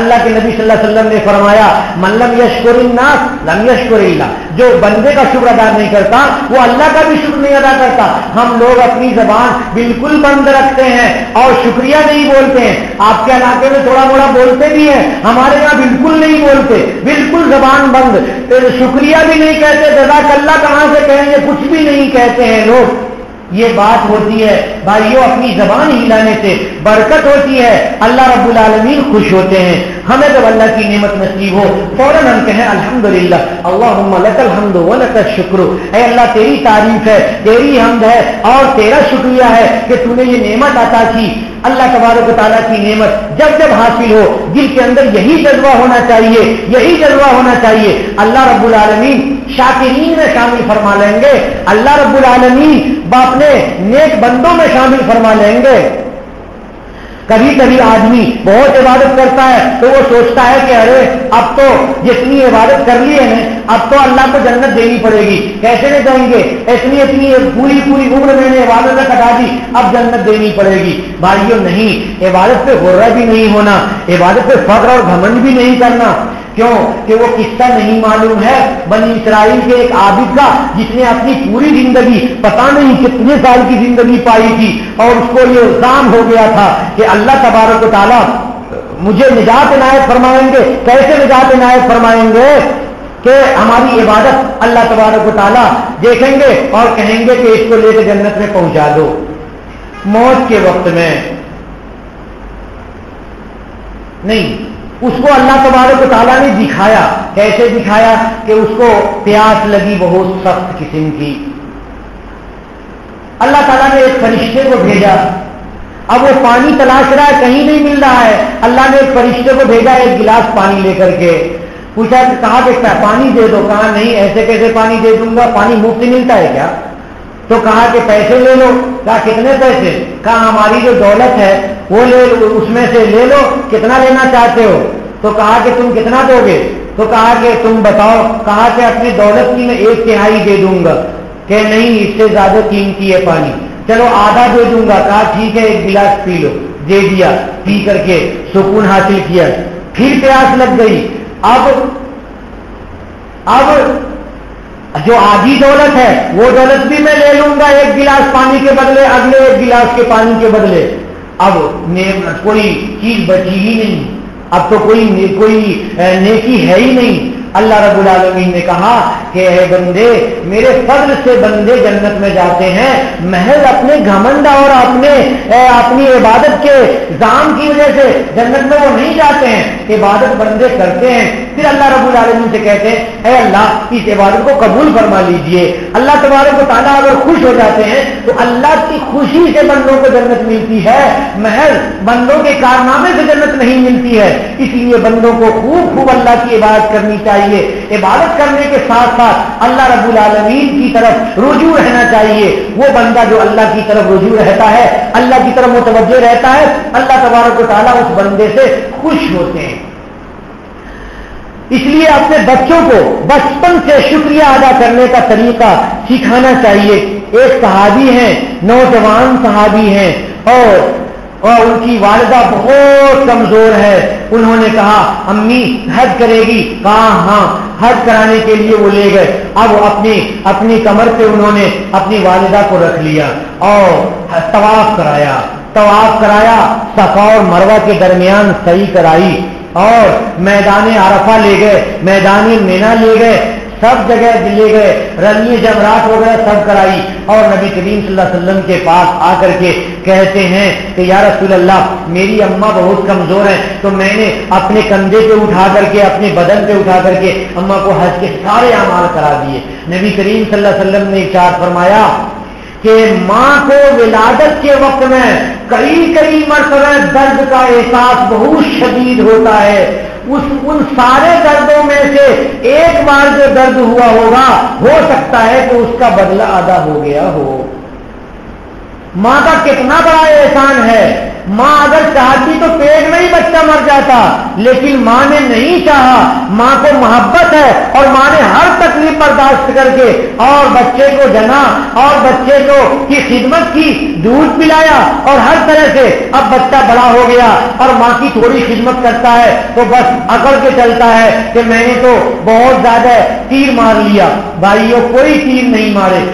اللہ کے نبی صلی اللہ علیہ وسلم نے فرمایا من لم یشکر الناس لم یشکر اللہ، جو بندے کا شکر ادا نہیں کرتا وہ اللہ کا بھی شکر نہیں ادا کرتا۔ ہم لوگ اپنی زبان بالکل بند رکھتے ہیں اور شکریہ نہیں بولتے ہیں۔ آپ کے علاقے میں تھوڑا موڑا بولتے بھی ہیں، ہمارے یہاں بالکل نہیں بولتے، بالکل زبان بند، شکریہ بھی نہیں کہتے، جزاک اللہ کہاں سے کہیں گے، کچھ بھی نہیں کہتے ہیں لوگ۔ یہ بات ہوتی ہے بھائیوں، اپنی زبان ہلانے سے برکت ہوتی ہے، اللہ رب العالمین خوش ہوتے ہیں۔ ہمیں جب اللہ کی نعمت نصیب ہو فوراً ہم کہیں الحمدللہ اللہم لک الحمد ولک الشکر، اے اللہ تیری تعریف ہے، تیری حمد ہے اور تیرا شکریہ ہے کہ تو نے یہ نعمت عطا کی۔ اللہ تبارک و تعالیٰ کی نعمت جب جب حاصل ہو دل کے اندر یہی جذبہ ہونا چاہیے، یہی جذبہ ہونا چاہیے، اللہ رب العالمین شاکرین میں شامل فرما لیں گے، اللہ رب العالمین اپنے نیک بندوں میں شامل فرما لیں گے۔ کبھی کبھی آدمی بہت عبادت کرتا ہے تو وہ سوچتا ہے کہ ارے اب تو جتنی عبادت کر لی ہے اب تو اللہ کو جنت دینی پڑے گی، کیسے نہیں دیں گے، اتنی پوری عمر میں نے عبادت میں کٹا دی، اب جنت دینی پڑے گی۔ بھائیوں نہیں، عبادت پہ غرہ بھی نہیں ہونا، عبادت پہ فخر اور گھمنڈ بھی نہیں کرنا۔ کیوں کہ وہ قصہ نہیں معلوم ہے بنی اسرائیل کے ایک عابد کا جس نے اپنی پوری زندگی پتہ نہیں کتنے سال کی زندگی پائی تھی اور اس کو یہ الزام ہو گیا تھا کہ اللہ تبارک و تعالیٰ مجھے نجات عنایت فرمائیں گے۔ کیسے نجات عنایت فرمائیں گے کہ ہماری عبادت اللہ تبارک و تعالیٰ دیکھیں گے اور کہیں گے کہ اس کو لے کے جنت میں پہنچا دو۔ موت کے وقت میں نہیں، اس کو اللہ تبارک و تعالیٰ نے دکھایا۔ کیسے دکھایا کہ اس کو پیاس لگی بہت سخت قسم کی، اللہ تعالیٰ نے ایک فرشتے کو بھیجا، اب وہ پانی تلاش رہا ہے کہیں نہیں مل رہا ہے، اللہ نے ایک فرشتے کو بھیجا ایک گلاس پانی لے کر کے، پوچھا کہ کہاں دیکھتا ہے، پانی دے دو، کہا نہیں ایسے کیسے پانی دے دوں گا، پانی مفت ملتا ہے کیا؟ تو کہا کہ پیسے لے لو، کہا کتنے پیسے؟ کہا ہماری جو دولت ہے وہ لے لو، اس میں سے لے لو، کتنا لینا چاہتے ہو؟ تو کہا کہ تم کتنا دو گے؟ تو کہا کہ تم بتاؤ، کہا کہ اپنی دولت کی میں 1/3 دے دوں گا، کہ نہیں اس سے زیادہ قیمتی ہے پانی، چلو آدھا دے دوں گا، کہا ٹھیک ہے ایک گلاس پی لو، دے دیا، پی کر کے سکون حاصل کیا، پھر پیاس لگ گئی، اب جو آدھی دولت ہے وہ دولت بھی میں لے لوں گا ایک گلاس پانی کے بدلے، اگلے ایک گلاس کے پانی کے بدلے، اب کوئی چیز بچی ہی نہیں، اب تو کوئی نیکی ہے ہی نہیں۔ اللہ رب العالمین نے کہا کہ اے بندے میرے فضل سے بندے جنت میں جاتے ہیں، محض اپنے گھمنڈ اور اپنی عبادت کے ذام کی وجہ سے جنت میں وہ نہیں جاتے ہیں، عبادت بندے کرتے ہیں، پھر اللہ رب العالمین سے کہتے ہیں اے اللہ اس عبادت کو قبول فرما لیجئے۔ اللہ تبارک و تعالیٰ اگر خوش ہو جاتے ہیں تو اللہ کی خوشی سے بندوں کو جنت ملتی ہے، محض بندوں کے کارنامے سے جنت نہیں ملتی ہے۔ اس لیے بندوں کو خوب اللہ کی عبادت کرنی چاہیے، عبادت کرنے کے ساتھ ساتھ اللہ رب العالمین کی طرف رجوع رہنا چاہیے۔ وہ بندہ جو اللہ کی طرف رجوع رہتا ہے، اللہ کی طرف متوجہ رہتا ہے، اللہ تبارک و تعالیٰ اس بندے سے خوش ہوتے ہیں۔ اس لیے اپنے بچوں کو بچپن سے شکریہ ادا کرنے کا طریقہ سکھانا چاہیے۔ ایک صحابی ہیں، نوجوان صحابی ہیں اور ان کی والدہ بہت کمزور ہے، انہوں نے کہا امی حج کرے گی؟ کہا ہاں، حج کرانے کے لیے وہ لے گئے، اب اپنی کمر پہ انہوں نے اپنی والدہ کو رکھ لیا اور طواف کرایا، صفا اور مروہ کے درمیان سعی کرائی اور میدان عرفہ لے گئے، میدان مینا لے گئے، سب جگہ لے گئے، رمی جمرات وغیرہ سب کرائی اور نبی کریم صلی اللہ علیہ وسلم کے پاس آ کر کے کہتے ہیں کہ یا رسول اللہ میری اماں بہت کمزور ہیں، تو میں نے اپنے کندھے پہ اٹھا کر کے اپنے بدن پہ اٹھا کر کے اماں کو حج کے سارے اعمال کرا دیے۔ نبی کریم صلی اللہ علیہ وسلم نے ارشاد فرمایا کہ ماں کو ولادت کے وقت میں کئی مرتبہ درد کا احساس بہت شدید ہوتا ہے، ان سارے دردوں میں سے ایک بار جو درد ہوا ہوگا ہو سکتا ہے کہ اس کا بدلہ ادا ہو گیا ہو۔ ماں کا کتنا بڑا احسان ہے، ماں اگر چاہتی تو پیٹ میں ہی بچہ مر جاتا، لیکن ماں نے نہیں چاہا، ماں کو محبت ہے اور ماں نے ہر تکلیف برداشت کر کے اور بچے کو جنا اور بچے کو کی خدمت کی، دودھ پلایا اور ہر طرح سے سے اب بچہ بڑا ہو گیا اور ماں کی تھوڑی خدمت کرتا ہے تو بس اکڑ کے چلتا ہے کہ میں نے تو بہت زیادہ تیر مار لیا. بھائیوں کوئی تیر نہیں مارے.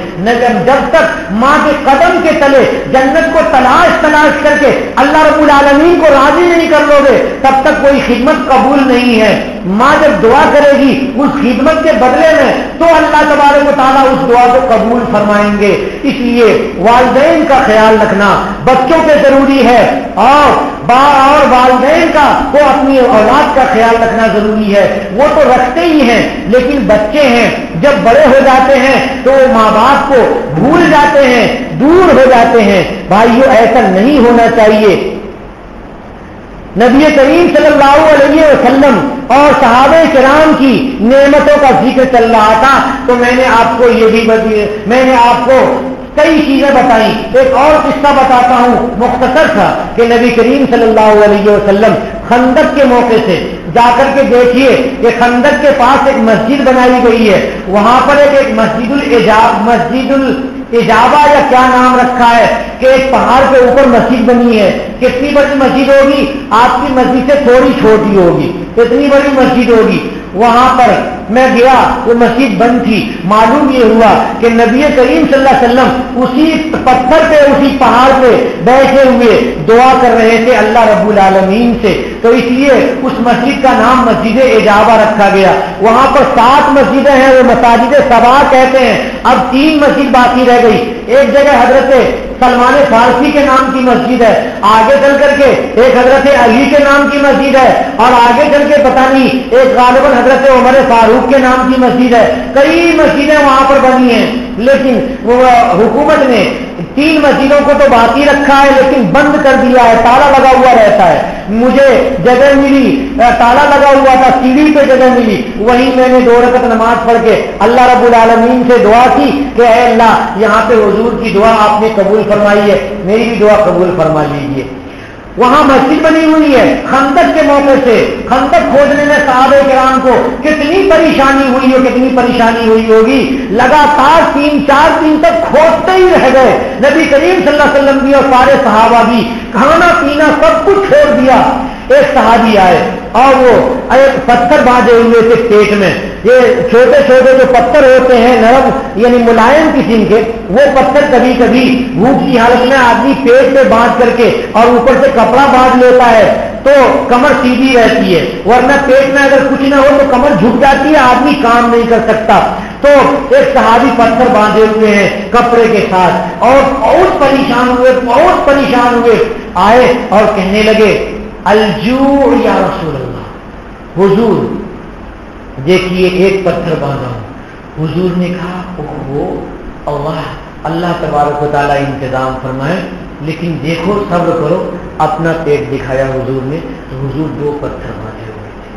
جب تک ماں کے قدم کے تلے جنت کو تلاش کر کے اللہ رب العالمین کو راضی نہیں کر لو گے تب تک کوئی خدمت قبول نہیں ہے. ماں جب دعا کرے گی اس خدمت کے بدلے میں تو اللہ تبارک و تعالیٰ اس دعا کو قبول فرمائیں گے. اس لیے والدین کا خیال رکھنا بچوں پہ ضروری ہے اور والدین کا وہ اپنی اولاد کا خیال رکھنا ضروری ہے. وہ تو رکھتے ہی ہیں لیکن بچے ہیں جب بڑے ہو جاتے ہیں تو وہ ماں باپ کو بھول جاتے ہیں, دور ہو جاتے ہیں. بھائیوں ایسا نہیں ہونا چاہیے. نبی کریم صلی اللہ علیہ وسلم اور صحابہ کرام کی نعمتوں کا ذکر چل رہا تھا تو میں نے آپ کو یہ بھی میں نے آپ کو کئی چیزیں بتائی. ایک اور قصہ بتاتا ہوں مختصر تھا کہ نبی کریم صلی اللہ علیہ وسلم خندق کے موقع سے جا کر کے دیکھیے کہ خندق کے پاس ایک مسجد بنائی گئی ہے. وہاں پر ایک مسجد الجابہ یا کیا نام رکھا ہے کہ ایک پہاڑ کے اوپر مسجد بنی ہے. کتنی بڑی مسجد ہوگی؟ آپ کی مسجد سے تھوڑی چھوٹی ہوگی, اتنی بڑی مسجد ہوگی. وہاں پر میں گیا, وہ مسجد بند تھی. معلوم یہ ہوا کہ نبی کریم صلی اللہ علیہ وسلم اسی پتھر پہ اسی پہاڑ پہ بیٹھے ہوئے دعا کر رہے تھے اللہ رب العالمین سے. تو اس لیے اس مسجد کا نام مسجد اجابہ رکھا گیا. وہاں پر 7 مسجدیں ہیں, وہ مساجد سبا کہتے ہیں. اب 3 مسجد باقی رہ گئی. ایک جگہ حضرت سلمان فارسی کے نام کی مسجد ہے, آگے چل کر کے ایک حضرت علی کے نام کی مسجد ہے, اور آگے چل کے پتہ نہیں ایک غالباً حضرت عمر فاروق کے نام کی مسجد ہے. کئی مسجدیں وہاں پر بنی ہیں لیکن وہ حکومت نے 3 مسجدوں کو تو باقی رکھا ہے لیکن بند کر دیا ہے, تالا لگا ہوا رہتا ہے. مجھے جگہ ملی, تالا لگا ہوا تھا, سیڑھی پہ جگہ ملی, وہیں میں نے 2 رکعت نماز پڑھ کے اللہ رب العالمین سے دعا کی کہ اے اللہ یہاں پہ حضور کی دعا آپ نے قبول فرمائی ہے, میری بھی دعا قبول فرما لیجیے. وہاں مسجد بنی ہوئی ہے. خندق کے موقع سے خندق کھودنے میں صحابہ کرام کو کتنی پریشانی ہوئی ہو, کتنی پریشانی ہوئی ہوگی. لگاتار 3-4 دن تک کھودتے ہی رہ گئے. نبی کریم صلی اللہ علیہ وسلم بھی اور سارے صحابہ بھی کھانا پینا سب کچھ چھوڑ دیا. ایک صحابی آئے اور وہ ایک پتھر باندھے ہوئے تھے پیٹ میں. یہ چھوٹے چھوٹے جو پتھر ہوتے ہیں نرم یعنی ملائم قسم کے, وہ پتھر کبھی کبھی بھوک کی حالت میں آدمی پیٹ پہ باندھ کر کے اور اوپر سے کپڑا باندھ لیتا ہے تو کمر سیدھی رہتی ہے, ورنہ پیٹ میں اگر کچھ نہ ہو تو کمر جھک جاتی ہے, آدمی کام نہیں کر سکتا. تو ایک صحابی پتھر باندھے ہوئے ہیں کپڑے کے ساتھ اور بہت پریشان ہوئے. آئے اور کہنے لگے الجوع یا رسول اللہ, حضور دیکھیے ایک پتھر باندھا ہوں. حضور نے کہا اوہ اللہ تبارک و تعالیٰ انتظام فرمائے, لیکن دیکھو صبر کرو. اپنا پیٹ دکھایا حضور نے تو حضور 2 پتھر باندھے ہوئے تھے.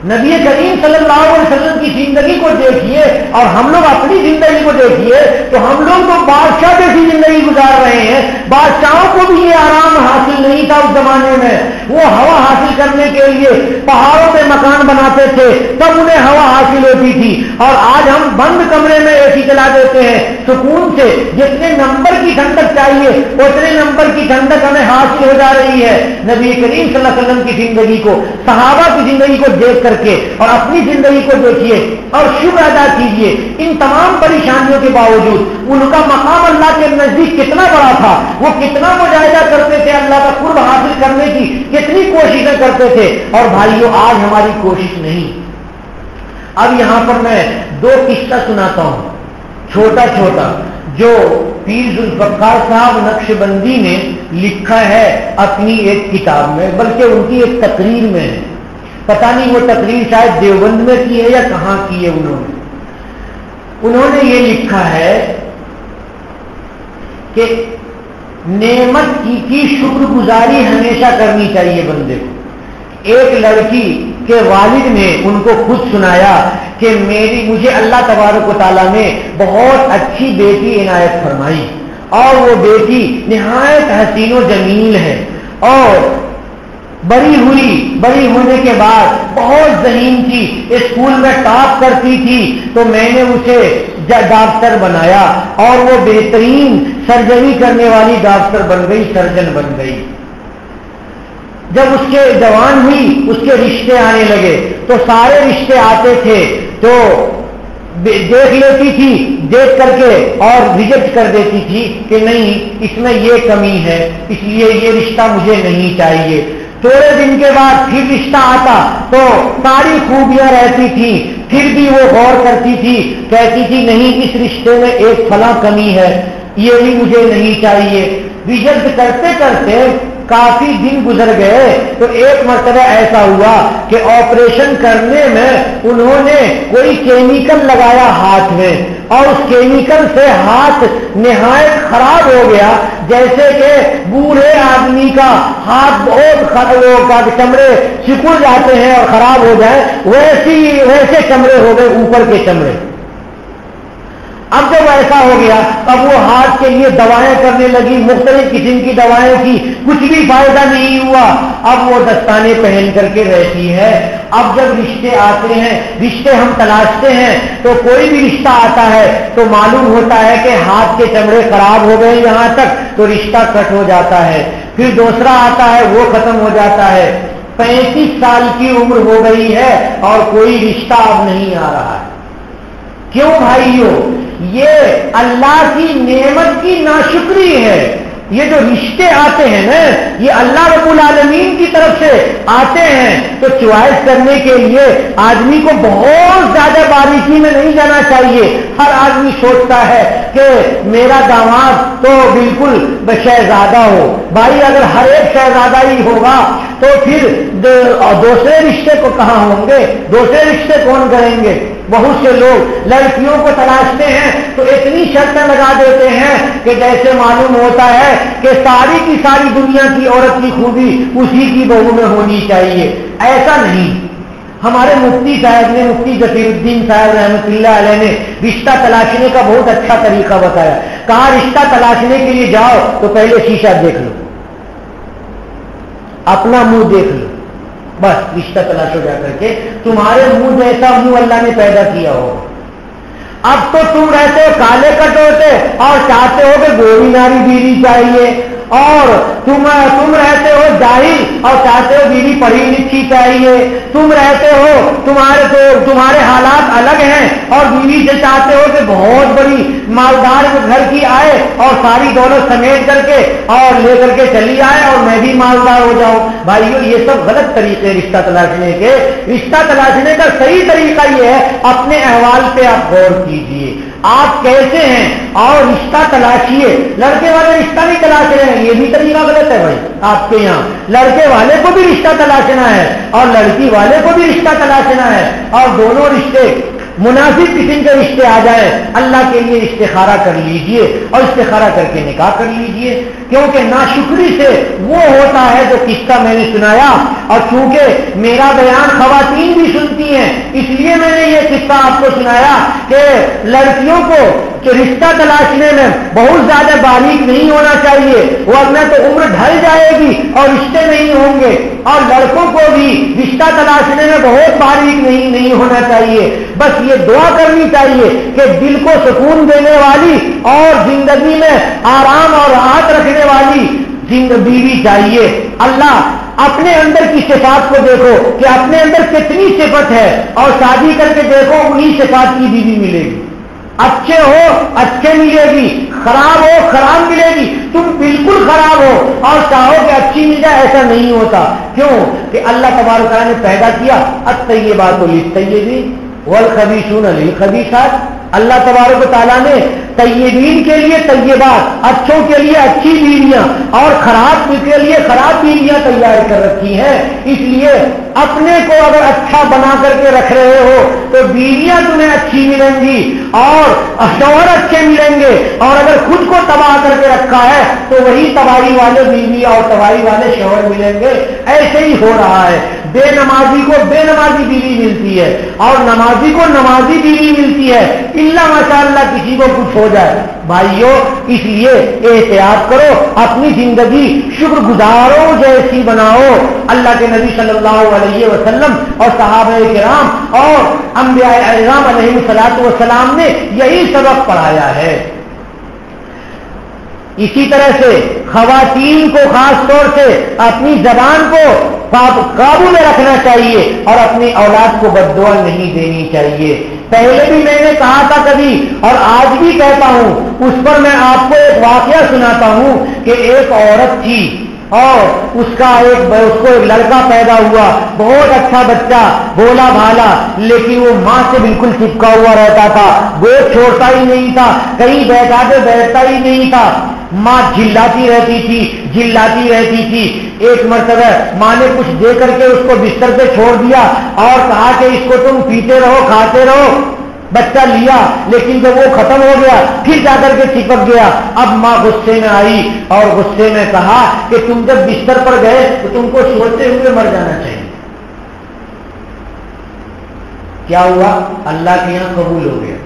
نبی کریم صلی اللہ علیہ وسلم کی زندگی کو دیکھیے اور ہم لوگ اپنی زندگی کو دیکھیے تو ہم لوگ تو بادشاہ جیسی زندگی گزار رہے ہیں. بادشاہوں کو بھی یہ آرام حاصل نہیں تھا اس زمانے میں. وہ ہوا حاصل کرنے کے لیے پہاڑوں پہ مکان بناتے تھے تب انہیں ہوا حاصل ہوتی تھی, اور آج ہم بند کمرے میں اے سی چلا دیتے ہیں سکون سے. جتنے نمبر کی ٹھنڈک چاہیے اتنے نمبر کی ٹھنڈک ہمیں حاصل ہو جا رہی ہے. نبی کریم صلی اللہ علیہ وسلم کی زندگی کو, صحابہ کی زندگی کو دیکھ کر کے اور اپنی زندگی کو دیکھیے اور شکر ادا کیجیے. ان تمام پریشانیوں کے باوجود ان کا مقام اللہ کے نزدیک کتنا بڑا تھا, وہ کتنا مجاہدہ کرتے تھے, اللہ کا قرب حاصل کرنے کی کتنی کوششیں کرتے تھے. اور بھائیوں آج ہماری کوشش نہیں. اب یہاں پر میں 2 قصہ سناتا ہوں چھوٹا چھوٹا جو پیر ذوالفقار صاحب نقشبندی نے لکھا ہے اپنی ایک کتاب میں, بلکہ ان کی ایک تقریر میں ہے. پتہ نہیں وہ تقریر شاید دیوبند میں کی ہے یا کہاں کی ہے. انہوں نے یہ لکھا ہے کہ نعمت کی شکر گزاری ہمیشہ کرنی چاہیے بندے کو. ایک لڑکی کے والد نے ان کو خود سنایا کہ مجھے اللہ تبارک و تعالیٰ نے بہت اچھی بیٹی عنایت فرمائی, اور وہ بیٹی نہایت حسین و جمیل ہے, اور بڑی ہونے کے بعد بہت ذہین تھی, اسکول میں ٹاپ کرتی تھی. تو میں نے اسے ڈاکٹر بنایا اور وہ بہترین سرجری کرنے والی ڈاکٹر بن گئی، سرجن بن گئی۔ جب اس کے جوان ہوئی اس کے رشتے آنے لگے تو سارے رشتے آتے تھے تو دیکھ لیتی تھی، دیکھ کر کے اور ریجیکٹ کر دیتی تھی کہ نہیں اس میں یہ کمی ہے، اس لیے یہ رشتہ مجھے نہیں چاہیے۔ تھوڑے دن کے بعد پھر رشتہ آتا تو ساری خوبیاں رہتی تھیں، پھر بھی وہ غور کرتی تھی، کہتی تھی نہیں اس رشتے میں ایک فلاں کمی ہے، یہ بھی مجھے نہیں چاہیے۔ ریجیکٹ کرتے کرتے کافی دن گزر گئے تو ایک مرتبہ ایسا ہوا کہ آپریشن کرنے میں انہوں نے کوئی کیمیکل لگایا ہاتھ میں اور اس کیمیکل سے ہاتھ نہایت خراب ہو گیا، جیسے کہ بوڑھے آدمی کا ہاتھ بہت چمڑے سکڑ جاتے ہیں اور خراب ہو جائے ویسے چمڑے ہو گئے، اوپر کے چمڑے۔ اب جب ایسا ہو گیا تب وہ ہاتھ کے لیے دوائیں کرنے لگی، مختلف قسم کی دوائیں کی، کچھ بھی فائدہ نہیں ہوا۔ اب وہ دستانے پہن کر کے رہتی ہے۔ اب جب رشتے آتے ہیں، رشتے ہم تلاشتے ہیں تو کوئی بھی رشتہ آتا ہے تو معلوم ہوتا ہے کہ ہاتھ کے چمڑے خراب ہو گئے یہاں تک تو رشتہ کٹ ہو جاتا ہے، پھر دوسرا آتا ہے وہ ختم ہو جاتا ہے۔ 35 سال کی عمر ہو گئی ہے اور کوئی رشتہ اب نہیں آ رہا ہے۔ کیوں بھائیو؟ یہ اللہ کی نعمت کی ناشکری ہے۔ یہ جو رشتے آتے ہیں نا یہ اللہ رب العالمین کی طرف سے آتے ہیں تو چوائس کرنے کے لیے آدمی کو بہت زیادہ باریکی میں نہیں جانا چاہیے۔ ہر آدمی سوچتا ہے کہ میرا داماد تو بالکل شہزادہ ہو۔ بھائی اگر ہر ایک شہزادہ ہی ہوگا تو پھر دوسرے رشتے کو کہاں ہوں گے؟ دوسرے رشتے کون کریں گے؟ بہت سے لوگ لڑکیوں کو تلاشتے ہیں تو اتنی شرطیں لگا دیتے ہیں کہ جیسے معلوم ہوتا ہے کہ ساری کی ساری دنیا کی عورت کی خوبی اسی کی بہو میں ہونی چاہیے۔ ایسا نہیں۔ ہمارے مفتی صاحب نے، مفتی ظفیر الدین صاحب رحمۃ اللہ علیہ نے رشتہ تلاشنے کا بہت اچھا طریقہ بتایا۔ کہا رشتہ تلاشنے کے لیے جاؤ تو پہلے شیشہ دیکھ لو، اپنا منہ دیکھ لو، بس رشتہ تلاشو جا کر کے۔ تمہارے منہ جیسا منہ اللہ نے پیدا کیا ہو۔ اب تو تم رہتے ہو کالے کٹ ہوتے اور چاہتے ہو کہ گوری ناری بیوی چاہیے، اور تم رہتے ہو جاہل اور چاہتے ہو بیوی پڑھی لکھی چاہیے۔ تم رہتے ہو تمہارے حالات الگ ہیں اور بیوی سے چاہتے ہو کہ بہت بڑی مالدار گھر کی آئے اور ساری دولت سمیٹ کر کے اور لے کر کے چلی آئے اور میں بھی مالدار ہو جاؤں۔ بھائیو یہ سب غلط طریقے رشتہ تلاشنے کے۔ رشتہ تلاشنے کا صحیح طریقہ یہ ہے اپنے احوال پہ آپ غور کیجئے، آپ کیسے ہیں اور رشتہ تلاشیے۔ لڑکے والے رشتہ نہیں تلاش رہے ہیں، یہ بھی طریقہ غلط ہے بھائی۔ آپ کے یہاں لڑکے والے کو بھی رشتہ تلاشنا ہے اور لڑکی والے کو بھی رشتہ تلاشنا ہے، اور دونوں رشتے مناسب قسم کے رشتے آ جائیں۔ اللہ کے لیے استخارہ کر لیجئے اور استخارہ کر کے نکاح کر لیجئے، کیونکہ ناشکری سے وہ ہوتا ہے جو قصہ میں نے سنایا، اور چونکہ میرا بیان خواتین بھی سنتی ہیں اس لیے میں نے یہ قصہ آپ کو سنایا کہ لڑکیوں کو کہ رشتہ تلاشنے میں بہت زیادہ باریک نہیں ہونا چاہیے، ورنہ تو عمر ڈھل جائے گی اور رشتے نہیں ہوں گے، اور لڑکوں کو بھی رشتہ تلاشنے میں بہت باریک نہیں ہونا چاہیے۔ بس یہ دعا کرنی چاہیے کہ دل کو سکون دینے والی اور زندگی میں آرام اور راحت رکھنے والی بیوی چاہیے۔ اللہ اپنے اندر کی صفات کو دیکھو کہ اپنے اندر کتنی صفت ہے اور شادی کر کے دیکھو انہی صفات کی بیوی ملے گی۔ اچھے ہو اچھے ملے گی، خراب ہو خراب ملے گی۔ تم بالکل خراب ہو اور چاہو کہ اچھی مل جائے، ایسا نہیں ہوتا۔ کیوں کہ اللہ تبارک و تعالیٰ نے پیدا کیا الطیبات للطیبین والخبیثون للخبیثات۔ اللہ تبارک و تعالیٰ نے طیبین کے لیے طیبات، اچھوں کے لیے اچھی بیویاں اور خراب کے لیے خراب بیویاں تیار کر رکھی ہیں۔ اس لیے اپنے کو اگر اچھا بنا کر کے رکھ رہے ہو تو بیویاں تمہیں اچھی ملیں گی اور شوہر اچھے ملیں گے، اور اگر خود کو تباہ کر کے رکھا ہے تو وہی تباہی والے بیوی اور تباہی والے شوہر ملیں گے۔ ایسے ہی ہو رہا ہے۔ بے نمازی کو بے نمازی بیوی ملتی ہے اور نمازی کو نمازی بیوی ملتی ہے، الا ماشاءاللہ کسی کو کچھ ہو جائے۔ بھائیو اس لیے احتیاط کرو، اپنی زندگی شکر گزاروں جیسی بناؤ۔ اللہ کے نبی صلی اللہ علیہ وسلم اور صحابہ کرام اور انبیاء اعظام علیہ الصلوۃ والسلام نے یہی سبق پڑھایا ہے۔ اسی طرح سے خواتین کو خاص طور سے اپنی زبان کو قابو میں رکھنا چاہیے اور اپنی اولاد کو بد دعا نہیں دینی چاہیے۔ پہلے بھی میں نے کہا تھا کبھی اور آج بھی کہتا ہوں، اس پر میں آپ کو ایک واقعہ سناتا ہوں کہ ایک عورت تھی اور اس کو ایک لڑکا پیدا ہوا، بہت اچھا بچہ، بھولا بھالا، لیکن وہ ماں سے بالکل چپکا ہوا رہتا تھا، گود چھوڑتا ہی نہیں تھا، کہیں بیٹھتا ہی نہیں تھا۔ ماں جھلاتی رہتی تھی۔ ایک مرتبہ ماں نے کچھ دے کر کے اس کو بستر پہ چھوڑ دیا اور کہا کہ اس کو تم پیتے رہو کھاتے رہو۔ بچہ لیا، لیکن جب وہ ختم ہو گیا پھر جا کر کے چپک گیا۔ اب ماں غصے میں آئی اور غصے میں کہا کہ تم جب بستر پر گئے تو تم کو سوچتے ہوئے مر جانا چاہیے۔ کیا ہوا؟ اللہ کے یہاں قبول ہو گیا۔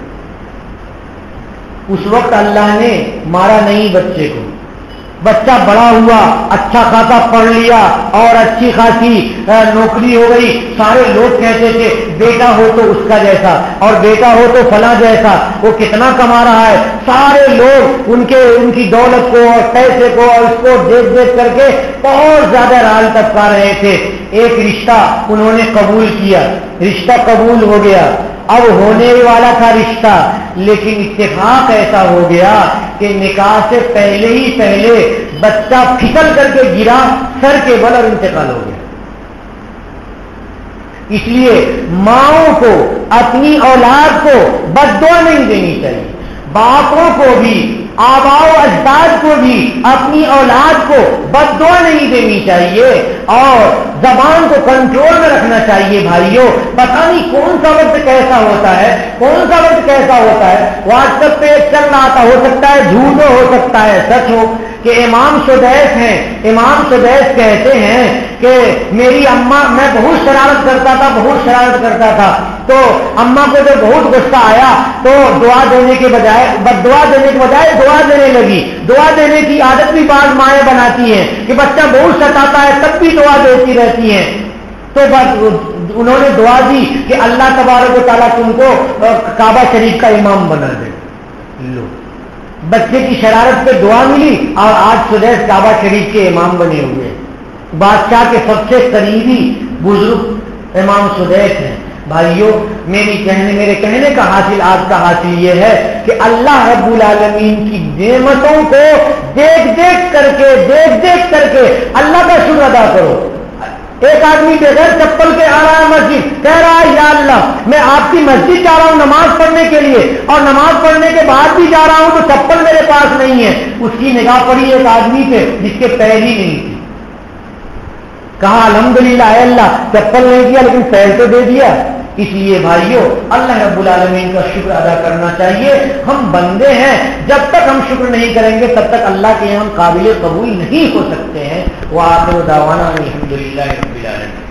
اس وقت اللہ نے مارا نہیں بچے کو، بچہ بڑا ہوا، اچھا خاصا پڑھ لیا اور اچھی خاصی نوکری ہو گئی۔ سارے لوگ کہتے تھے بیٹا ہو تو اس کا جیسا اور بیٹا ہو تو فلاں جیسا، وہ کتنا کما رہا ہے۔ سارے لوگ ان کی دولت کو اور پیسے کو اور اس کو دیکھ کر کے بہت زیادہ رال ٹپکا رہے تھے۔ ایک رشتہ انہوں نے قبول کیا، رشتہ قبول ہو گیا، اب ہونے والا تھا رشتہ، لیکن اتفاق ایسا ہو گیا کہ نکاح سے پہلے بچہ پھسل کر کے گرا سر کے بل اور انتقال ہو گیا۔ اس لیے ماؤں کو اپنی اولاد کو بد دعا نہیں دینی چاہیے، باپوں کو بھی، آباء و اجداد کو بھی اپنی اولاد کو بد دعا نہیں دینی چاہیے اور زبان کو کنٹرول میں رکھنا چاہیے۔ بھائیوں پتہ نہیں کون سا وقت کیسا ہوتا ہے، واٹس ایپ پہ چل رہا تھا، ہو سکتا ہے جھوٹ ہو سکتا ہے سچ ہو، کہ امام سدیس کہتے ہیں کہ میری اماں، میں بہت شرارت کرتا تھا تو اماں کو جب بہت غصہ آیا تو دعا دینے کے بجائے بد دعا دینے کے بجائے دعا دینے لگی۔ دعا دینے کی عادت بھی بعض مائیں بناتی ہیں کہ بچہ بہت ستاتا ہے تب بھی دعا دیتی رہتی ہیں، تو انہوں نے دعا دی کہ اللہ تبارک و تعالیٰ تم کو کعبہ شریف کا امام بنا دے۔ لو، بچے کی شرارت پہ دعا ملی اور آج سدیس کعبہ شریف کے امام بنے ہوئے۔ بادشاہ کے سب سے قریبی بزرگ امام سدیس ہیں۔ بھائیوں میرے کہنے کا حاصل آج کا حاصل یہ ہے کہ اللہ رب العالمین کی نعمتوں کو دیکھ کر کے اللہ کا شکر ادا کرو۔ ایک آدمی بغیر چپل کے آ رہا ہے مسجد، کہہ رہا ہے یا اللہ میں آپ کی مسجد جا رہا ہوں نماز پڑھنے کے لیے اور نماز پڑھنے کے بعد بھی جا رہا ہوں تو چپل میرے پاس نہیں ہے۔ اس کی نگاہ پڑی ایک آدمی پہ جس کے پیر ہی نہیں تھی، کہا الحمدللہ اے اللہ چپل نہیں دیا لیکن پیر تو دے دیا۔ اس لیے بھائیوں اللہ رب العالمین کا شکر ادا کرنا چاہیے۔ ہم بندے ہیں، جب تک ہم شکر نہیں کریں گے تب تک اللہ کے ہم قابل قبول نہیں ہو سکتے ہیں۔ وآخر دعوانا الحمدللہ رب العالمین۔